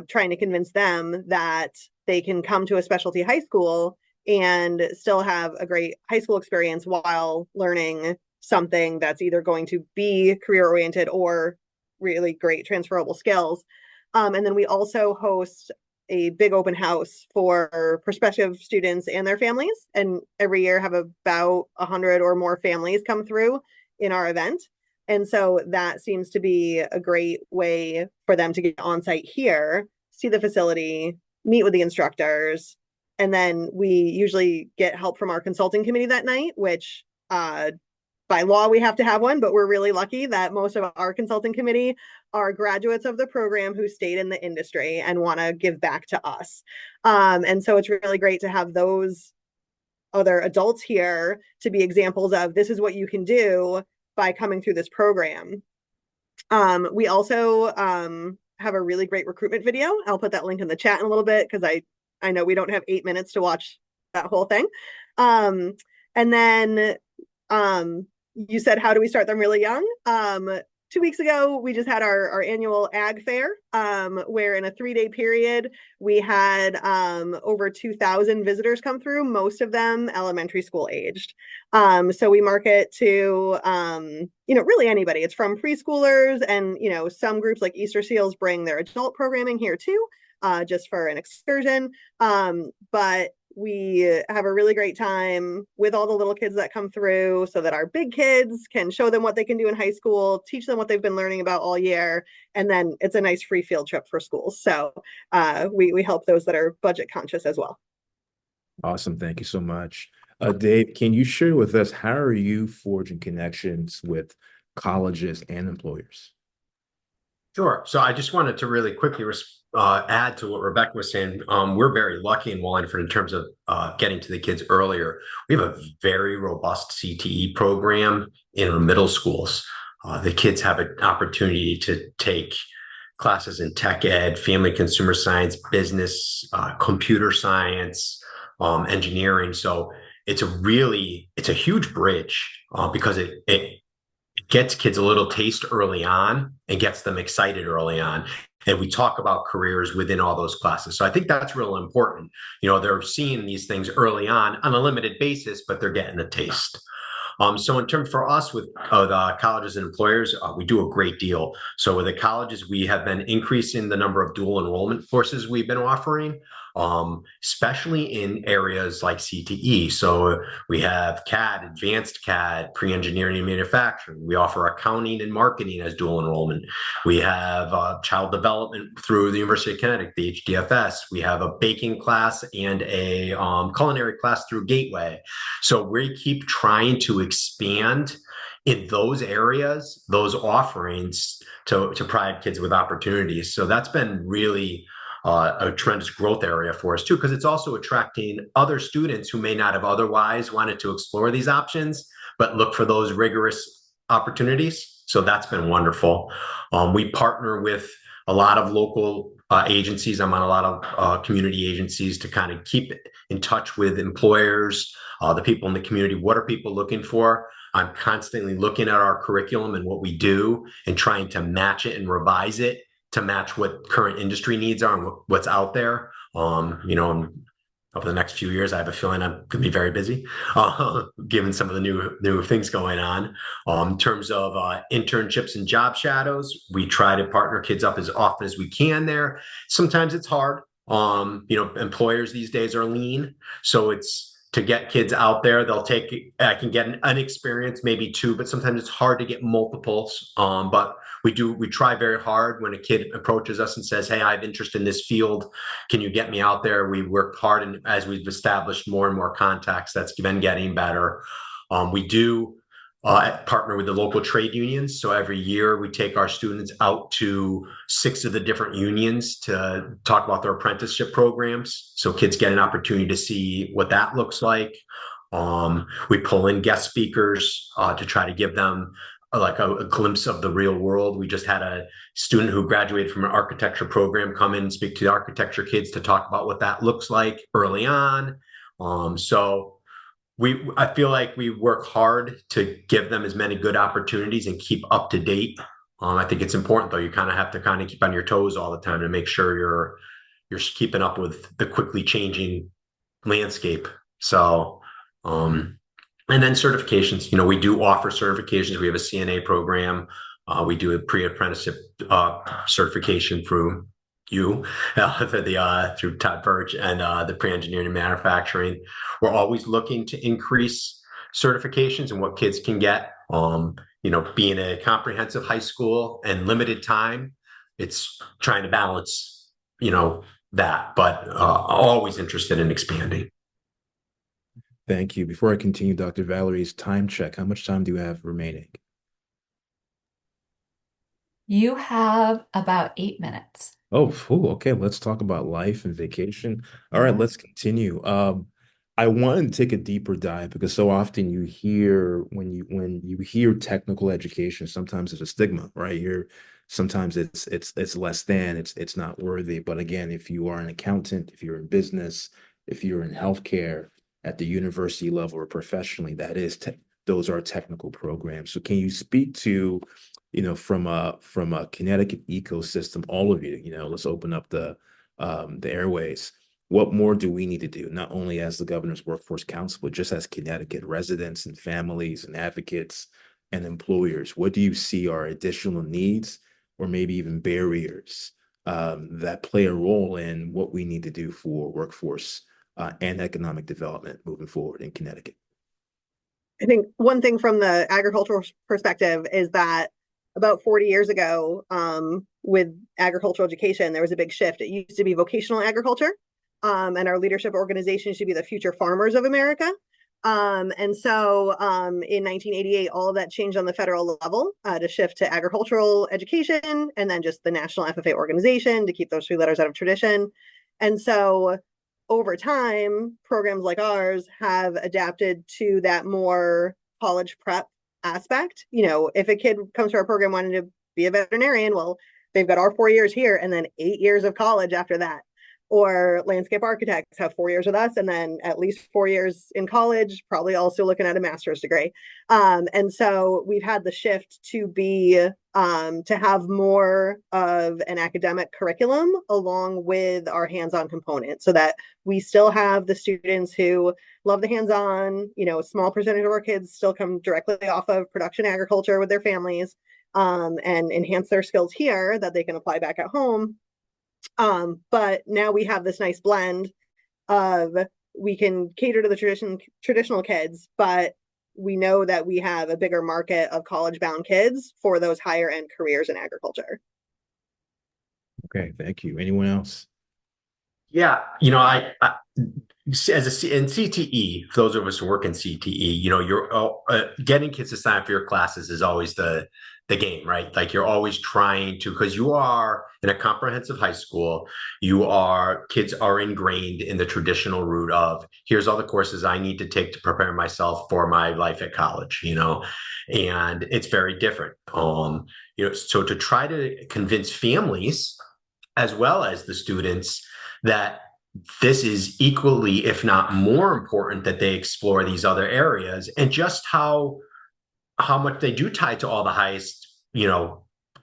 trying to convince them that they can come to a specialty high school and still have a great high school experience while learning something that's either going to be career oriented or really great transferable skills. And then we also host a big open house for prospective students and their families. And every year have about 100 or more families come through in our event. And so that seems to be a great way for them to get on site here, see the facility, meet with the instructors. And then we usually get help from our consulting committee that night, which by law we have to have one, but we're really lucky that most of our consulting committee are graduates of the program who stayed in the industry and want to give back to us. And so it's really great to have those other adults here to be examples of, this is what you can do by coming through this program. We also have a really great recruitment video. I'll put that link in the chat in a little bit because I know we don't have 8 minutes to watch that whole thing. And then you said, how do we start them really young? 2 weeks ago, we just had our annual ag fair, where in a 3-day period, we had over 2,000 visitors come through, most of them elementary school aged. So we market to, really anybody. It's from preschoolers, and, some groups like Easter Seals bring their adult programming here too, just for an excursion. But we have a really great time with all the little kids that come through, so that our big kids can show them what they can do in high school, teach them what they've been learning about all year. And then it's a nice free field trip for schools. So we help those that are budget conscious as well. Awesome. Thank you so much. Dave, can you share with us, how are you forging connections with colleges and employers? Sure. So I just wanted to really quickly add to what Rebecca was saying. We're very lucky in Wallingford in terms of getting to the kids earlier. We have a very robust CTE program in the middle schools. The kids have an opportunity to take classes in tech ed, family consumer science, business, computer science, engineering. So it's a huge bridge because it gets kids a little taste early on and gets them excited early on. And we talk about careers within all those classes. So I think that's real important. They're seeing these things early on a limited basis, but they're getting a taste. So in terms for us with the colleges and employers, we do a great deal. So with the colleges, we have been increasing the number of dual enrollment courses we've been offering, especially in areas like CTE. So we have CAD, advanced CAD, pre-engineering and manufacturing. We offer accounting and marketing as dual enrollment. We have child development through the University of Connecticut, the HDFS. We have a baking class and a culinary class through Gateway. So we keep trying to expand in those areas, those offerings to provide kids with opportunities. So that's been really a tremendous growth area for us too, because it's also attracting other students who may not have otherwise wanted to explore these options, but look for those rigorous opportunities. So that's been wonderful. We partner with a lot of local agencies. I'm on a lot of community agencies to kind of keep in touch with employers, the people in the community. What are people looking for? I'm constantly looking at our curriculum and what we do and trying to match it and revise it to match what current industry needs are and what's out there. Over the next few years, I have a feeling I'm going to be very busy, given some of the new things going on. In terms of internships and job shadows, we try to partner kids up as often as we can there. Sometimes it's hard. Employers these days are lean, so it's to get kids out there. I can get an experience, maybe two, but sometimes it's hard to get multiples. But we try very hard when a kid approaches us and says, hey, I have interest in this field. Can you get me out there? We work hard, and as we've established more and more contacts, that's been getting better. We do partner with the local trade unions. So every year we take our students out to 6 of the different unions to talk about their apprenticeship programs. So kids get an opportunity to see what that looks like. We pull in guest speakers to try to give them a glimpse of the real world. We just had a student who graduated from an architecture program come in and speak to the architecture kids to talk about what that looks like early on. I feel like we work hard to give them as many good opportunities and keep up to date. I think it's important, though. You kind of have to keep on your toes all the time to make sure you're keeping up with the quickly changing landscape. So, and then certifications. We do offer certifications. We have a CNA program. We do a pre-apprenticeship certification through through Todd Birch and the pre-engineering and manufacturing. We're always looking to increase certifications and what kids can get. Being a comprehensive high school and limited time, it's trying to balance, that, but always interested in expanding. Thank you. Before I continue, Dr. Valerie's time check. How much time do you have remaining? You have about 8 minutes. Oh, okay. Let's talk about life and vacation. All right, let's continue. I wanted to take a deeper dive because so often you hear when you hear technical education, sometimes it's a stigma, right? Sometimes it's less than, it's not worthy. But again, if you are an accountant, if you're in business, if you're in healthcare at the university level or professionally, those are technical programs. So can you speak to, from a Connecticut ecosystem, all of you, let's open up the airways. What more do we need to do, not only as the Governor's Workforce Council, but just as Connecticut residents and families and advocates and employers? What do you see are additional needs or maybe even barriers that play a role in what we need to do for workforce and economic development moving forward in Connecticut? I think one thing from the agricultural perspective is that about 40 years ago, with agricultural education, there was a big shift. It used to be vocational agriculture, and our leadership organization should be the Future Farmers of America. And so in 1988, all of that changed on the federal level to shift to agricultural education, and then just the National FFA organization to keep those 3 letters out of tradition. And so over time, programs like ours have adapted to that more college prep aspect. If a kid comes to our program wanting to be a veterinarian, well, they've got our 4 years here and then 8 years of college after that. Or landscape architects have 4 years with us and then at least 4 years in college, probably also looking at a master's degree. And so we've had the shift to have more of an academic curriculum along with our hands-on component, so that we still have the students who love the hands-on. A small percentage of our kids still come directly off of production agriculture with their families, and enhance their skills here that they can apply back at home. But now we have this nice blend of, we can cater to the traditional kids, but we know that we have a bigger market of college-bound kids for those higher end careers in agriculture. Okay, thank you. Anyone else? Yeah, in CTE, for those of us who work in CTE, you're getting kids to sign up for your classes is always the game, right? Like you're always trying to, because you are in a comprehensive high school, kids are ingrained in the traditional route of here's all the courses I need to take to prepare myself for my life at college, and it's very different. So to try to convince families as well as the students that this is equally, if not more important, that they explore these other areas, and just how much they do tie to all the highest,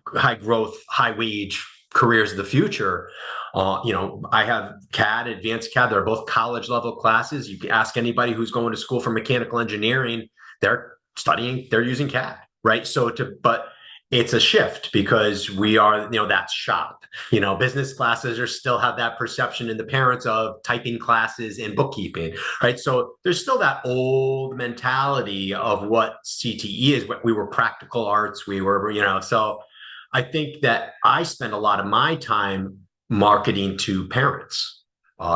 high growth, high wage careers of the future. I have CAD, advanced CAD. They're both college level classes. You can ask anybody who's going to school for mechanical engineering, they're using CAD, right? But it's a shift because we are, that's shop. Business classes still have that perception in the parents of typing classes and bookkeeping, right? So there's still that old mentality of what CTE is. We were practical arts. We were, so I think that I spend a lot of my time marketing to parents,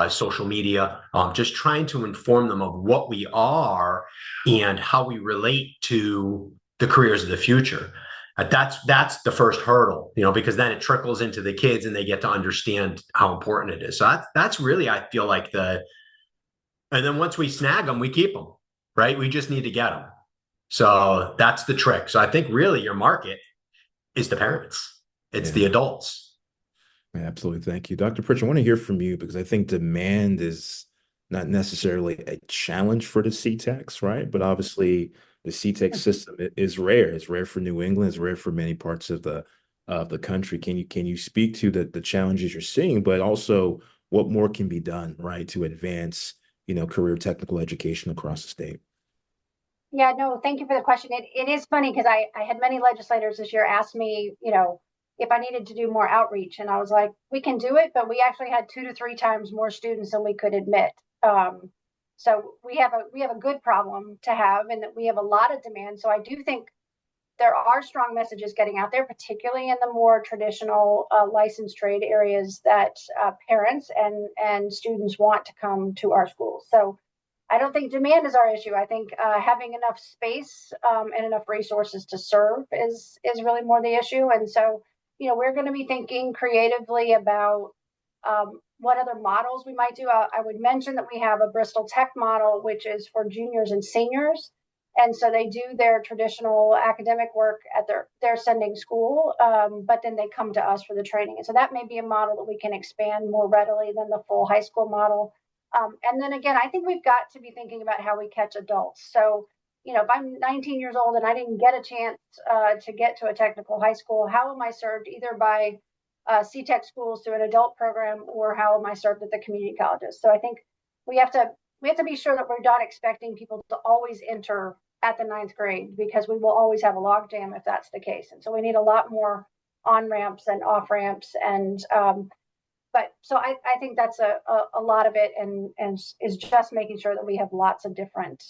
social media, just trying to inform them of what we are and how we relate to the careers of the future. That's the first hurdle, because then it trickles into the kids and they get to understand how important it is. So that's really, I feel like and then once we snag them, we keep them, right? We just need to get them. So that's the trick. So I think really your market is the parents. It's the adults. Yeah, absolutely. Thank you. Dr. Pritchett, I want to hear from you because I think demand is not necessarily a challenge for the CTECs, right? But obviously the CTEC system is rare. It's rare for New England. It's rare for many parts of the country. Can you speak to the challenges you're seeing, but also what more can be done, right, to advance, career technical education across the state? Yeah, no, thank you for the question. It is funny because I had many legislators this year ask me, if I needed to do more outreach, and I was like, we can do it, but we actually had 2 to 3 times more students than we could admit. So we have a good problem to have, and that we have a lot of demand. So I do think there are strong messages getting out there, particularly in the more traditional licensed trade areas that parents and students want to come to our schools. So I don't think demand is our issue. I think having enough space and enough resources to serve is really more the issue. And so, we're going to be thinking creatively about what other models we might do. I would mention that we have a Bristol Tech model, which is for juniors and seniors. And so they do their traditional academic work at their sending school, but then they come to us for the training. And so that may be a model that we can expand more readily than the full high school model. And then again, I think we've got to be thinking about how we catch adults. So, if I'm 19 years old and I didn't get a chance to get to a technical high school, how am I served either by CTEC schools through an adult program, or how am I served at the community colleges? So I think we have to be sure that we're not expecting people to always enter at the 9th grade, because we will always have a logjam if that's the case. And so we need a lot more on ramps and off ramps. And but so I think that's a lot of it, and is just making sure that we have lots of different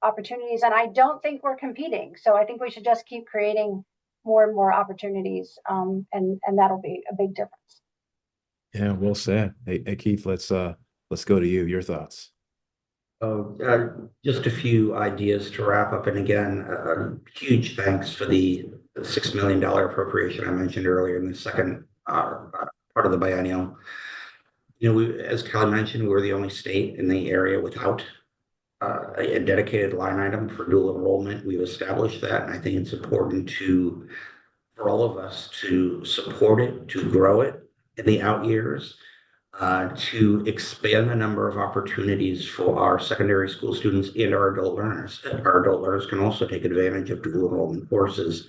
opportunities. And I don't think we're competing. So I think we should just keep creating more and more opportunities, and that'll be a big difference. Yeah, well said. Hey Keith, let's go to you. Your thoughts. Just a few ideas to wrap up. And again, huge thanks for the $6 million appropriation I mentioned earlier in the second part of the biennial. As Kelly mentioned, we're the only state in the area without a dedicated line item for dual enrollment. We've established that, and I think it's important for all of us to support it, to grow it in the out years, to expand the number of opportunities for our secondary school students and our adult learners. Our adult learners can also take advantage of dual enrollment courses,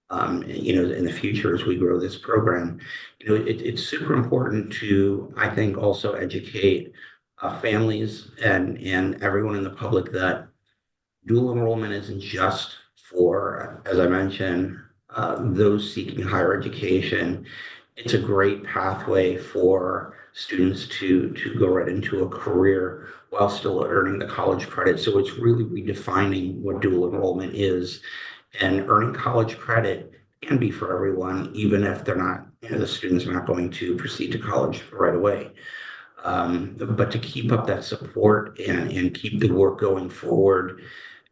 in the future as we grow this program. It's super important to, I think, also educate families and everyone in the public that dual enrollment isn't just for, as I mentioned, those seeking higher education. It's a great pathway for students to go right into a career while still earning the college credit. So it's really redefining what dual enrollment is, and earning college credit can be for everyone, even if they're not, the students are not going to proceed to college right away. but to keep up that support and keep the work going forward.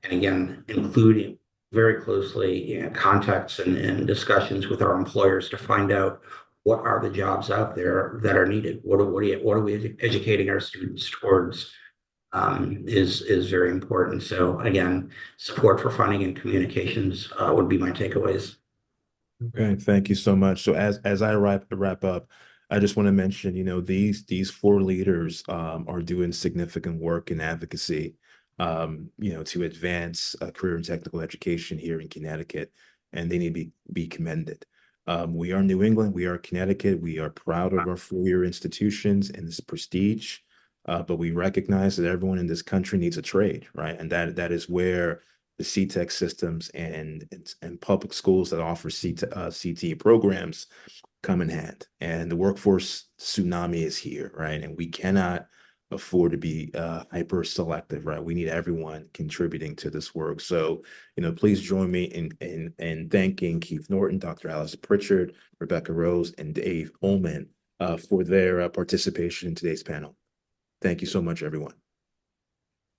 And again, including very closely contacts and discussions with our employers to find out what are the jobs out there that are needed. What are we educating our students towards is very important. So again, support for funding and communications would be my takeaways. Okay, thank you so much. So as I wrap up, I just want to mention, you know, these four leaders are doing significant work in advocacy, you know, to advance career and technical education here in Connecticut, and they need to be commended. We are New England, we are Connecticut, we are proud of our four-year institutions and this prestige, but we recognize that everyone in this country needs a trade, right? And that is where the CTEC systems and public schools that offer CTE programs come in hand. And the workforce tsunami is here, right? And we cannot afford to be hyper selective, right? We need everyone contributing to this work. So, you know, please join me in thanking Keith Norton, Dr. Alice Pritchard, Rebecca Rose, and Dave Ullman for their participation in today's panel. Thank you so much, everyone.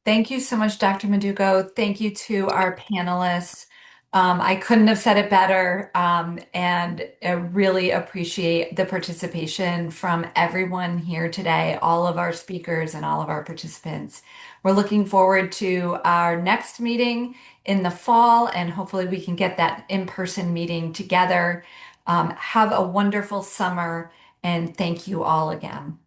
Thank you so much, Dr. Manduca. Thank you to our panelists. I couldn't have said it better, and I really appreciate the participation from everyone here today, all of our speakers and all of our participants. We're looking forward to our next meeting in the fall, and hopefully we can get that in-person meeting together. Have a wonderful summer, and thank you all again.